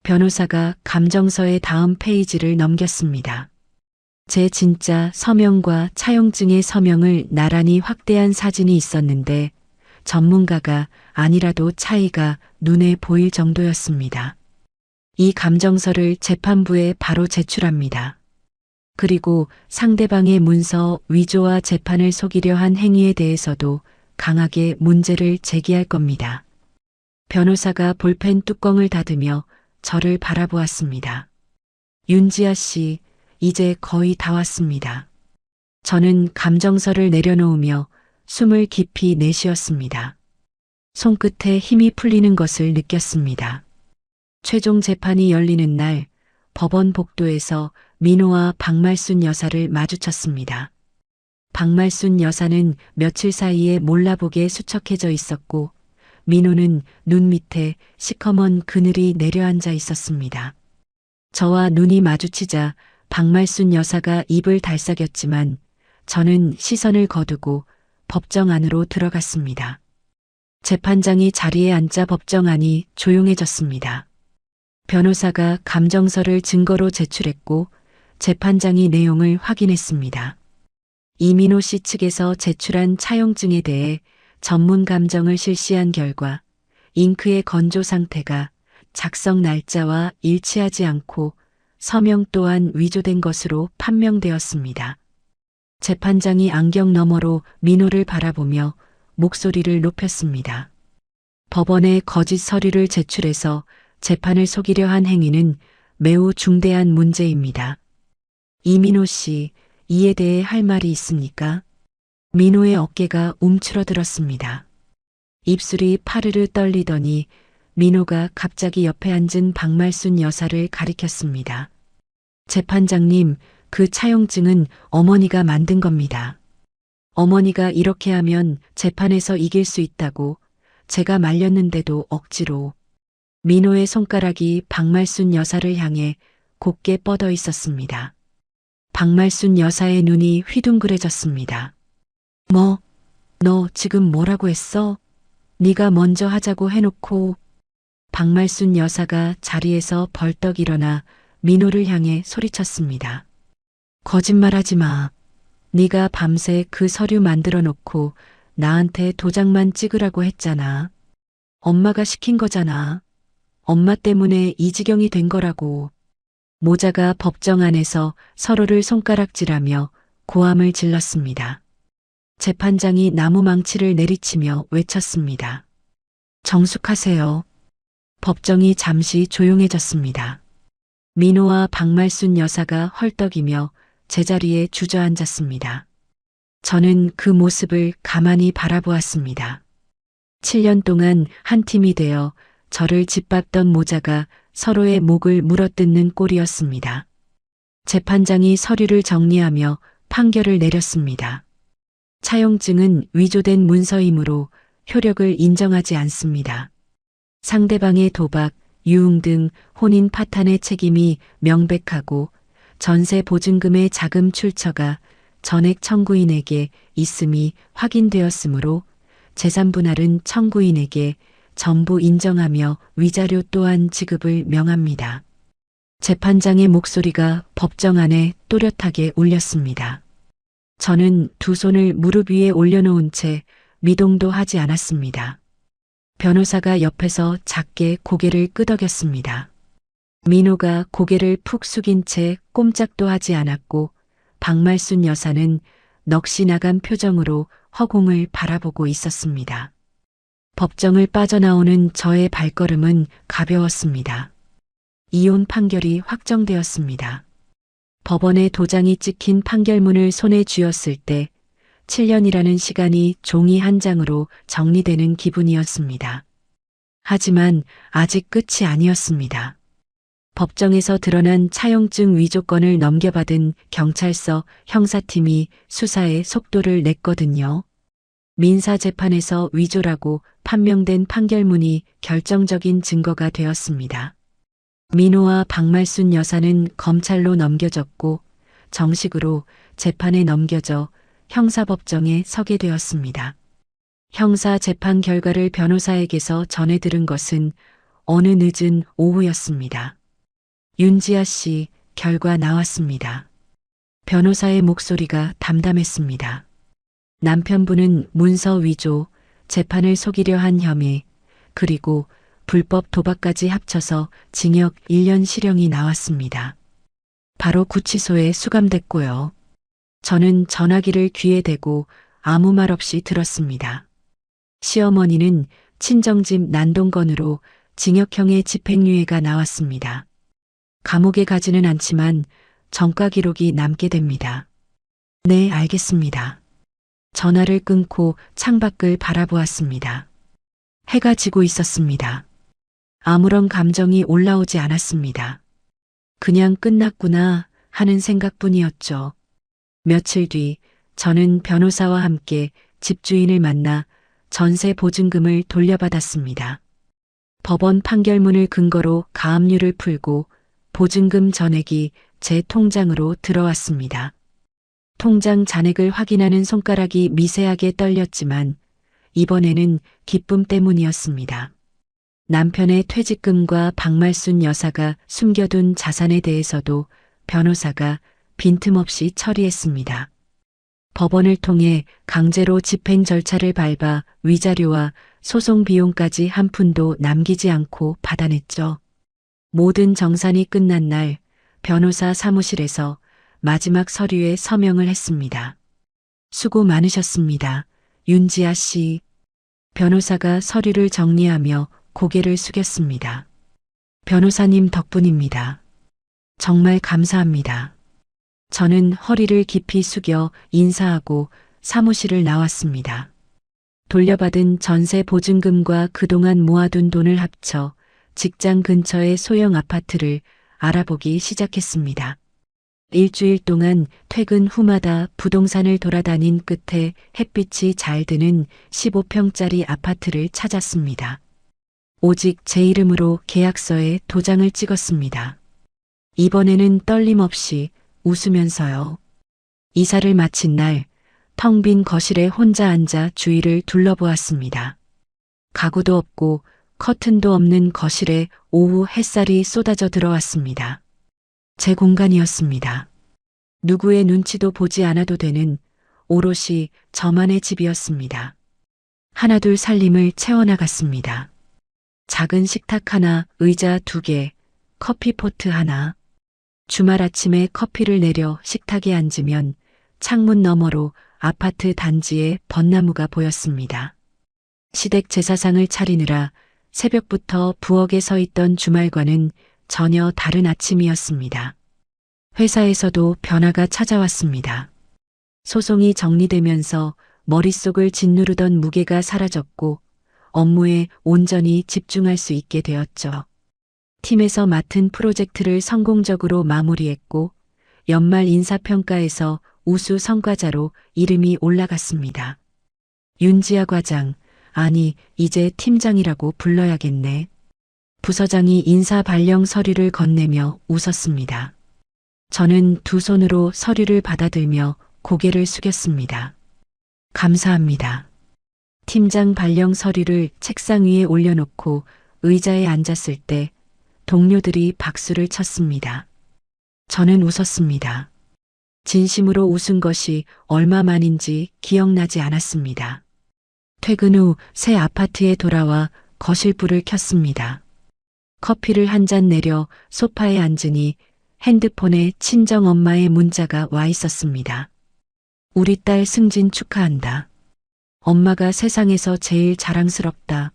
변호사가 감정서의 다음 페이지를 넘겼습니다. 제 진짜 서명과 차용증의 서명을 나란히 확대한 사진이 있었는데 전문가가 아니라도 차이가 눈에 보일 정도였습니다. 이 감정서를 재판부에 바로 제출합니다. 그리고 상대방의 문서 위조와 재판을 속이려 한 행위에 대해서도 강하게 문제를 제기할 겁니다. 변호사가 볼펜 뚜껑을 닫으며 저를 바라보았습니다. 윤지아 씨, 이제 거의 다 왔습니다. 저는 감정서를 내려놓으며 숨을 깊이 내쉬었습니다. 손끝에 힘이 풀리는 것을 느꼈습니다. 최종 재판이 열리는 날 법원 복도에서 민호와 박말순 여사를 마주쳤습니다. 박말순 여사는 며칠 사이에 몰라보게 수척해져 있었고 민호는 눈 밑에 시커먼 그늘이 내려앉아 있었습니다. 저와 눈이 마주치자 박말순 여사가 입을 달싹였지만 저는 시선을 거두고 법정 안으로 들어갔습니다. 재판장이 자리에 앉자 법정 안이 조용해졌습니다. 변호사가 감정서를 증거로 제출했고 재판장이 내용을 확인했습니다. 이민호 씨 측에서 제출한 차용증에 대해 전문 감정을 실시한 결과 잉크의 건조 상태가 작성 날짜와 일치하지 않고 서명 또한 위조된 것으로 판명되었습니다. 재판장이 안경 너머로 민호를 바라보며 목소리를 높였습니다. 법원에 거짓 서류를 제출해서 재판을 속이려 한 행위는 매우 중대한 문제입니다. 이민호 씨, 이에 대해 할 말이 있습니까? 민호의 어깨가 움츠러들었습니다. 입술이 파르르 떨리더니 민호가 갑자기 옆에 앉은 박말순 여사를 가리켰습니다. 재판장님, 그 차용증은 어머니가 만든 겁니다. 어머니가 이렇게 하면 재판에서 이길 수 있다고 제가 말렸는데도 억지로. 민호의 손가락이 박말순 여사를 향해 곧게 뻗어 있었습니다. 박말순 여사의 눈이 휘둥그레졌습니다. 너 지금 뭐라고 했어? 네가 먼저 하자고 해놓고. 박말순 여사가 자리에서 벌떡 일어나 민호를 향해 소리쳤습니다. 거짓말하지 마. 네가 밤새 그 서류 만들어 놓고 나한테 도장만 찍으라고 했잖아. 엄마가 시킨 거잖아. 엄마 때문에 이 지경이 된 거라고. 모자가 법정 안에서 서로를 손가락질하며 고함을 질렀습니다. 재판장이 나무 망치를 내리치며 외쳤습니다. 정숙하세요. 법정이 잠시 조용해졌습니다. 민호와 박말순 여사가 헐떡이며 제자리에 주저앉았습니다. 저는 그 모습을 가만히 바라보았습니다. 7년 동안 한 팀이 되어 저를 짓밟던 모자가 서로의 목을 물어뜯는 꼴이었습니다. 재판장이 서류를 정리하며 판결을 내렸습니다. 차용증은 위조된 문서이므로 효력을 인정하지 않습니다. 상대방의 도박, 유흥 등 혼인 파탄의 책임이 명백하고 전세 보증금의 자금 출처가 전액 청구인에게 있음이 확인되었으므로 재산 분할은 청구인에게 전부 인정하며 위자료 또한 지급을 명합니다. 재판장의 목소리가 법정 안에 또렷하게 울렸습니다. 저는 두 손을 무릎 위에 올려놓은 채 미동도 하지 않았습니다. 변호사가 옆에서 작게 고개를 끄덕였습니다. 민호가 고개를 푹 숙인 채 꼼짝도 하지 않았고 박말순 여사는 넋이 나간 표정으로 허공을 바라보고 있었습니다. 법정을 빠져나오는 저의 발걸음은 가벼웠습니다. 이혼 판결이 확정되었습니다. 법원에 도장이 찍힌 판결문을 손에 쥐었을 때 7년이라는 시간이 종이 한 장으로 정리되는 기분이었습니다. 하지만 아직 끝이 아니었습니다. 법정에서 드러난 차용증 위조건을 넘겨받은 경찰서 형사팀이 수사에 속도를 냈거든요. 민사재판에서 위조라고 판명된 판결문이 결정적인 증거가 되었습니다. 민호와 박말순 여사는 검찰로 넘겨졌고 정식으로 재판에 넘겨져 형사법정에 서게 되었습니다. 형사재판 결과를 변호사에게서 전해 들은 것은 어느 늦은 오후였습니다. 윤지아 씨, 결과 나왔습니다. 변호사의 목소리가 담담했습니다. 남편분은 문서 위조, 재판을 속이려 한 혐의, 그리고 불법 도박까지 합쳐서 징역 1년 실형이 나왔습니다. 바로 구치소에 수감됐고요. 저는 전화기를 귀에 대고 아무 말 없이 들었습니다. 시어머니는 친정집 난동건으로 징역형의 집행유예가 나왔습니다. 감옥에 가지는 않지만 전과 기록이 남게 됩니다. 네, 알겠습니다. 전화를 끊고 창밖을 바라보았습니다. 해가 지고 있었습니다. 아무런 감정이 올라오지 않았습니다. 그냥 끝났구나 하는 생각뿐이었죠. 며칠 뒤 저는 변호사와 함께 집주인을 만나 전세 보증금을 돌려받았습니다. 법원 판결문을 근거로 가압류를 풀고 보증금 전액이 제 통장으로 들어왔습니다. 통장 잔액을 확인하는 손가락이 미세하게 떨렸지만 이번에는 기쁨 때문이었습니다. 남편의 퇴직금과 박말순 여사가 숨겨둔 자산에 대해서도 변호사가 빈틈없이 처리했습니다. 법원을 통해 강제로 집행 절차를 밟아 위자료와 소송 비용까지 한 푼도 남기지 않고 받아냈죠. 모든 정산이 끝난 날 변호사 사무실에서 마지막 서류에 서명을 했습니다. 수고 많으셨습니다. 윤지아 씨. 변호사가 서류를 정리하며 고개를 숙였습니다. 변호사님 덕분입니다. 정말 감사합니다. 저는 허리를 깊이 숙여 인사하고 사무실을 나왔습니다. 돌려받은 전세 보증금과 그동안 모아둔 돈을 합쳐 직장 근처의 소형 아파트를 알아보기 시작했습니다. 일주일 동안 퇴근 후마다 부동산을 돌아다닌 끝에 햇빛이 잘 드는 15평짜리 아파트를 찾았습니다. 오직 제 이름으로 계약서에 도장을 찍었습니다. 이번에는 떨림 없이 웃으면서요. 이사를 마친 날 텅 빈 거실에 혼자 앉아 주위를 둘러보았습니다. 가구도 없고 커튼도 없는 거실에 오후 햇살이 쏟아져 들어왔습니다. 제 공간이었습니다. 누구의 눈치도 보지 않아도 되는 오롯이 저만의 집이었습니다. 하나둘 살림을 채워나갔습니다. 작은 식탁 하나, 의자 2개, 커피포트 하나. 주말 아침에 커피를 내려 식탁에 앉으면 창문 너머로 아파트 단지에 벚나무가 보였습니다. 시댁 제사상을 차리느라 새벽부터 부엌에 서 있던 주말과는 전혀 다른 아침이었습니다. 회사에서도 변화가 찾아왔습니다. 소송이 정리되면서 머릿속을 짓누르던 무게가 사라졌고 업무에 온전히 집중할 수 있게 되었죠. 팀에서 맡은 프로젝트를 성공적으로 마무리했고 연말 인사평가에서 우수 성과자로 이름이 올라갔습니다. 윤지아 과장, 아니 이제 팀장이라고 불러야겠네. 부서장이 인사 발령 서류를 건네며 웃었습니다. 저는 두 손으로 서류를 받아들며 고개를 숙였습니다. 감사합니다. 팀장 발령 서류를 책상 위에 올려놓고 의자에 앉았을 때 동료들이 박수를 쳤습니다. 저는 웃었습니다. 진심으로 웃은 것이 얼마만인지 기억나지 않았습니다. 퇴근 후 새 아파트에 돌아와 거실불을 켰습니다. 커피를 한 잔 내려 소파에 앉으니 핸드폰에 친정엄마의 문자가 와 있었습니다. 우리 딸 승진 축하한다. 엄마가 세상에서 제일 자랑스럽다.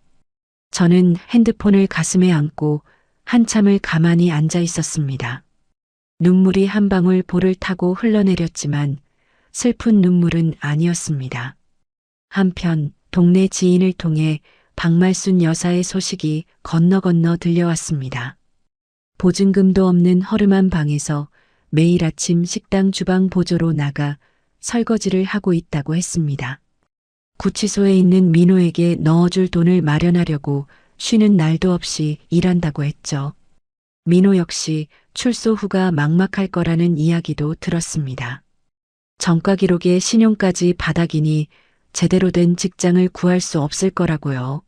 저는 핸드폰을 가슴에 안고 한참을 가만히 앉아 있었습니다. 눈물이 한 방울 볼을 타고 흘러내렸지만 슬픈 눈물은 아니었습니다. 한편 동네 지인을 통해 박말순 여사의 소식이 건너 들려왔습니다. 보증금도 없는 허름한 방에서 매일 아침 식당 주방 보조로 나가 설거지를 하고 있다고 했습니다. 구치소에 있는 민호에게 넣어줄 돈을 마련하려고 쉬는 날도 없이 일한다고 했죠. 민호 역시 출소 후가 막막할 거라는 이야기도 들었습니다. 전과 기록에 신용까지 바닥이니 제대로 된 직장을 구할 수 없을 거라고요.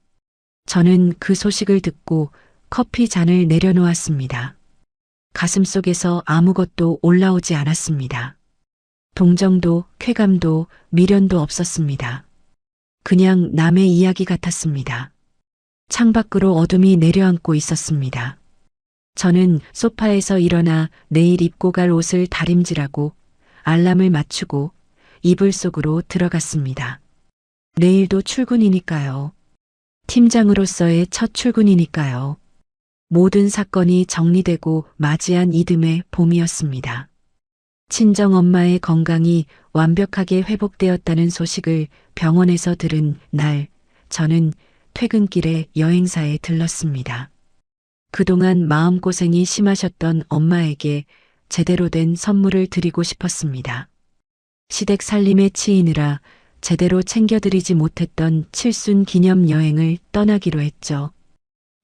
저는 그 소식을 듣고 커피 잔을 내려놓았습니다. 가슴속에서 아무것도 올라오지 않았습니다. 동정도, 쾌감도, 미련도 없었습니다. 그냥 남의 이야기 같았습니다. 창밖으로 어둠이 내려앉고 있었습니다. 저는 소파에서 일어나 내일 입고 갈 옷을 다림질하고 알람을 맞추고 이불 속으로 들어갔습니다. 내일도 출근이니까요. 팀장으로서의 첫 출근이니까요. 모든 사건이 정리되고 맞이한 이듬해 봄이었습니다. 친정엄마의 건강이 완벽하게 회복되었다는 소식을 병원에서 들은 날, 저는 퇴근길에 여행사에 들렀습니다. 그동안 마음고생이 심하셨던 엄마에게 제대로 된 선물을 드리고 싶었습니다. 시댁 살림에 치이느라 제대로 챙겨드리지 못했던 칠순 기념 여행을 떠나기로 했죠.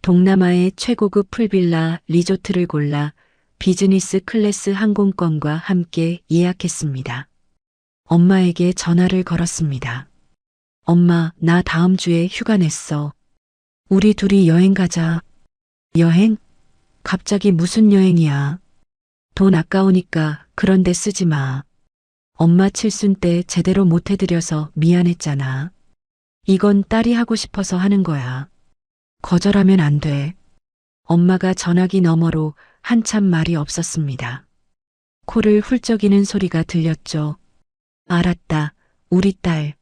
동남아의 최고급 풀빌라 리조트를 골라 비즈니스 클래스 항공권과 함께 예약했습니다. 엄마에게 전화를 걸었습니다. 엄마, 나 다음 주에 휴가 냈어. 우리 둘이 여행 가자. 여행? 갑자기 무슨 여행이야? 돈 아까우니까 그런 데 쓰지 마. 엄마 칠순 때 제대로 못 해드려서 미안했잖아. 이건 딸이 하고 싶어서 하는 거야. 거절하면 안 돼. 엄마가 전화기 너머로 한참 말이 없었습니다. 코를 훌쩍이는 소리가 들렸죠. 알았다, 우리 딸.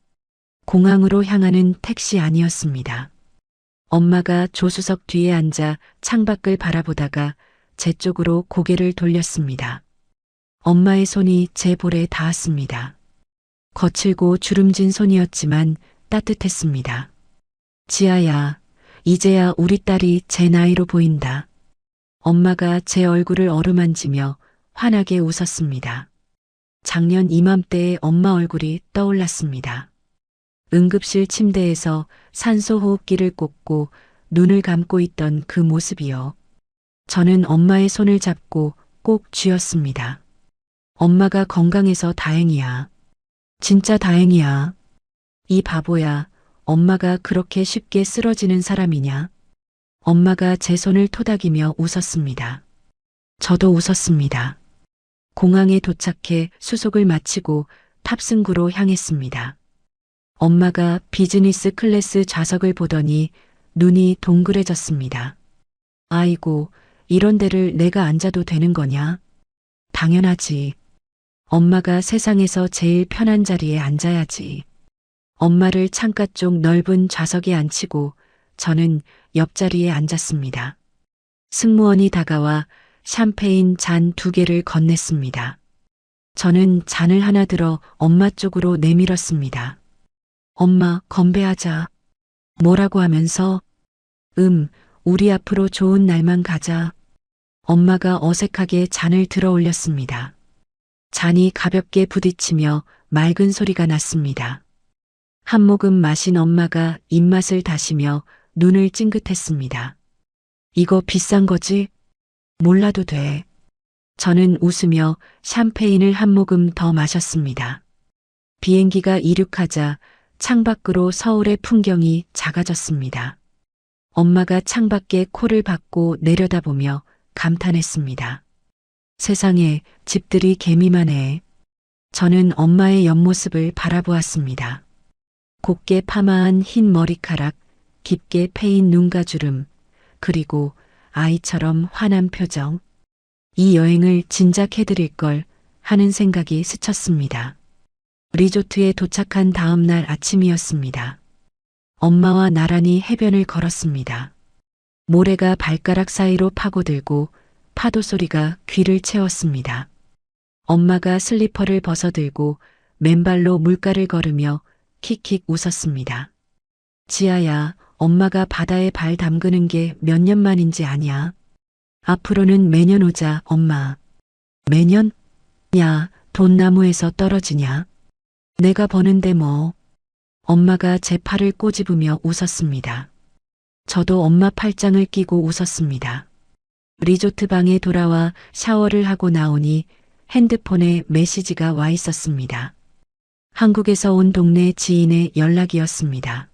공항으로 향하는 택시 아니었습니다. 엄마가 조수석 뒤에 앉아 창밖을 바라보다가 제 쪽으로 고개를 돌렸습니다. 엄마의 손이 제 볼에 닿았습니다. 거칠고 주름진 손이었지만 따뜻했습니다. 지아야, 이제야 우리 딸이 제 나이로 보인다. 엄마가 제 얼굴을 어루만지며 환하게 웃었습니다. 작년 이맘때의 엄마 얼굴이 떠올랐습니다. 응급실 침대에서 산소호흡기를 꽂고 눈을 감고 있던 그 모습이요. 저는 엄마의 손을 잡고 꼭 쥐었습니다. 엄마가 건강해서 다행이야. 진짜 다행이야. 이 바보야, 엄마가 그렇게 쉽게 쓰러지는 사람이냐? 엄마가 제 손을 토닥이며 웃었습니다. 저도 웃었습니다. 공항에 도착해 수속을 마치고 탑승구로 향했습니다. 엄마가 비즈니스 클래스 좌석을 보더니 눈이 동그래졌습니다. 아이고, 이런 데를 내가 앉아도 되는 거냐? 당연하지. 엄마가 세상에서 제일 편한 자리에 앉아야지. 엄마를 창가 쪽 넓은 좌석에 앉히고 저는 옆자리에 앉았습니다. 승무원이 다가와 샴페인 잔 2개를 건넸습니다. 저는 잔을 하나 들어 엄마 쪽으로 내밀었습니다. 엄마, 건배하자. 뭐라고 하면서? 우리 앞으로 좋은 날만 가자. 엄마가 어색하게 잔을 들어 올렸습니다. 잔이 가볍게 부딪히며 맑은 소리가 났습니다. 한 모금 마신 엄마가 입맛을 다시며 눈을 찡긋했습니다. 이거 비싼 거지? 몰라도 돼. 저는 웃으며 샴페인을 한 모금 더 마셨습니다. 비행기가 이륙하자 창밖으로 서울의 풍경이 작아졌습니다. 엄마가 창밖에 코를 박고 내려다보며 감탄했습니다. 세상에 집들이 개미만 해. 저는 엄마의 옆모습을 바라보았습니다. 곱게 파마한 흰 머리카락, 깊게 패인 눈가주름, 그리고 아이처럼 환한 표정. 이 여행을 진작 해드릴 걸 하는 생각이 스쳤습니다. 리조트에 도착한 다음 날 아침이었습니다. 엄마와 나란히 해변을 걸었습니다. 모래가 발가락 사이로 파고들고 파도 소리가 귀를 채웠습니다. 엄마가 슬리퍼를 벗어들고 맨발로 물가를 걸으며 킥킥 웃었습니다. 지아야, 엄마가 바다에 발 담그는 게 몇 년 만인지 아냐? 앞으로는 매년 오자, 엄마. 매년? 야, 돈 나무에서 떨어지냐? 내가 버는데 뭐. 엄마가 제 팔을 꼬집으며 웃었습니다. 저도 엄마 팔짱을 끼고 웃었습니다. 리조트 방에 돌아와 샤워를 하고 나오니 핸드폰에 메시지가 와 있었습니다. 한국에서 온 동네 지인의 연락이었습니다.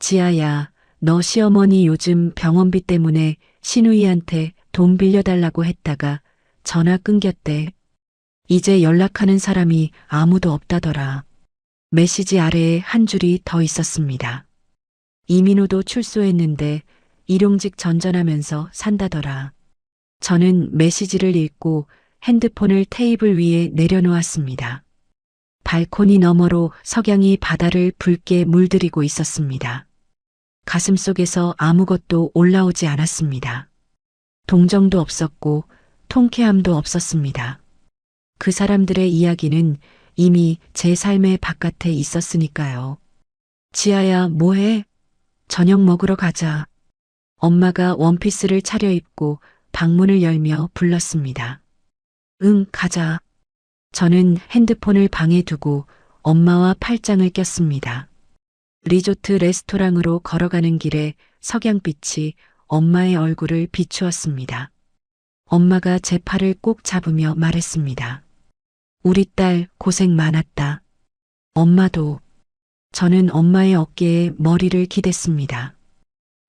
지아야, 너 시어머니 요즘 병원비 때문에 신우이한테 돈 빌려달라고 했다가 전화 끊겼대. 이제 연락하는 사람이 아무도 없다더라. 메시지 아래에 한 줄이 더 있었습니다. 이민호도 출소했는데 일용직 전전하면서 산다더라. 저는 메시지를 읽고 핸드폰을 테이블 위에 내려놓았습니다. 발코니 너머로 석양이 바다를 붉게 물들이고 있었습니다. 가슴속에서 아무것도 올라오지 않았습니다. 동정도 없었고 통쾌함도 없었습니다. 그 사람들의 이야기는 이미 제 삶의 바깥에 있었으니까요. 지아야, 뭐해? 저녁 먹으러 가자. 엄마가 원피스를 차려입고 방문을 열며 불렀습니다. 응, 가자. 저는 핸드폰을 방에 두고 엄마와 팔짱을 꼈습니다. 리조트 레스토랑으로 걸어가는 길에 석양빛이 엄마의 얼굴을 비추었습니다. 엄마가 제 팔을 꼭 잡으며 말했습니다. 우리 딸 고생 많았다. 엄마도. 저는 엄마의 어깨에 머리를 기댔습니다.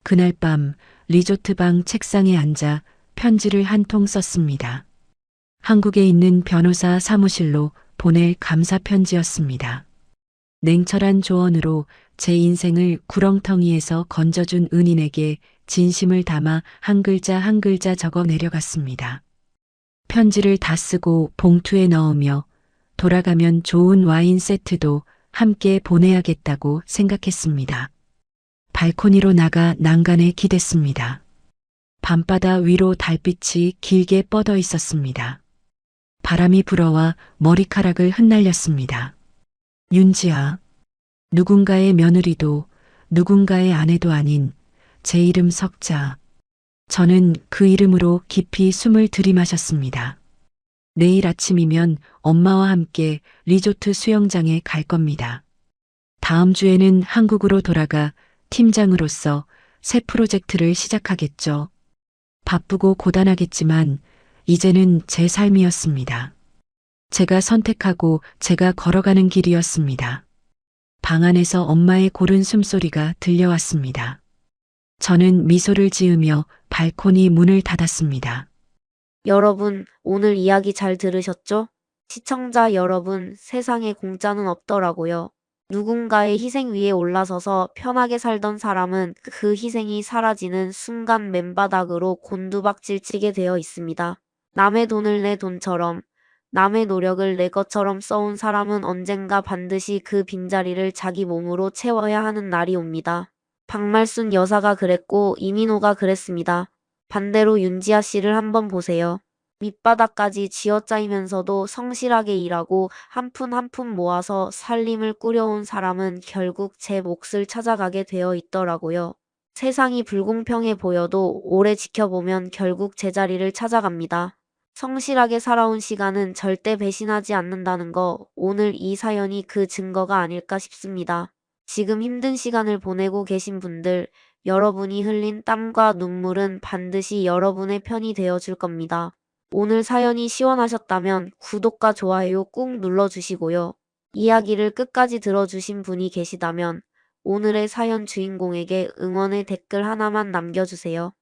그날 밤 리조트 방 책상에 앉아 편지를 한 통 썼습니다. 한국에 있는 변호사 사무실로 보낼 감사 편지였습니다. 냉철한 조언으로 제 인생을 구렁텅이에서 건져준 은인에게 진심을 담아 한 글자 한 글자 적어 내려갔습니다. 편지를 다 쓰고 봉투에 넣으며 돌아가면 좋은 와인 세트도 함께 보내야겠다고 생각했습니다. 발코니로 나가 난간에 기댔습니다. 밤바다 위로 달빛이 길게 뻗어 있었습니다. 바람이 불어와 머리카락을 흩날렸습니다. 윤지아, 누군가의 며느리도 누군가의 아내도 아닌 제 이름 석자. 저는 그 이름으로 깊이 숨을 들이마셨습니다. 내일 아침이면 엄마와 함께 리조트 수영장에 갈 겁니다. 다음 주에는 한국으로 돌아가 팀장으로서 새 프로젝트를 시작하겠죠. 바쁘고 고단하겠지만 이제는 제 삶이었습니다. 제가 선택하고 제가 걸어가는 길이었습니다. 방 안에서 엄마의 고른 숨소리가 들려왔습니다. 저는 미소를 지으며 발코니 문을 닫았습니다. 여러분, 오늘 이야기 잘 들으셨죠? 시청자 여러분, 세상에 공짜는 없더라고요. 누군가의 희생 위에 올라서서 편하게 살던 사람은 그 희생이 사라지는 순간 맨바닥으로 곤두박질 치게 되어 있습니다. 남의 돈을 내 돈처럼, 남의 노력을 내 것처럼 써온 사람은 언젠가 반드시 그 빈자리를 자기 몸으로 채워야 하는 날이 옵니다. 박말순 여사가 그랬고 이민호가 그랬습니다. 반대로 윤지아 씨를 한번 보세요. 밑바닥까지 쥐어짜이면서도 성실하게 일하고 한 푼 한 푼 모아서 살림을 꾸려온 사람은 결국 제 몫을 찾아가게 되어 있더라고요. 세상이 불공평해 보여도 오래 지켜보면 결국 제자리를 찾아갑니다. 성실하게 살아온 시간은 절대 배신하지 않는다는 거, 오늘 이 사연이 그 증거가 아닐까 싶습니다. 지금 힘든 시간을 보내고 계신 분들, 여러분이 흘린 땀과 눈물은 반드시 여러분의 편이 되어 줄 겁니다. 오늘 사연이 시원하셨다면 구독과 좋아요 꾹 눌러주시고요. 이야기를 끝까지 들어주신 분이 계시다면 오늘의 사연 주인공에게 응원의 댓글 하나만 남겨주세요.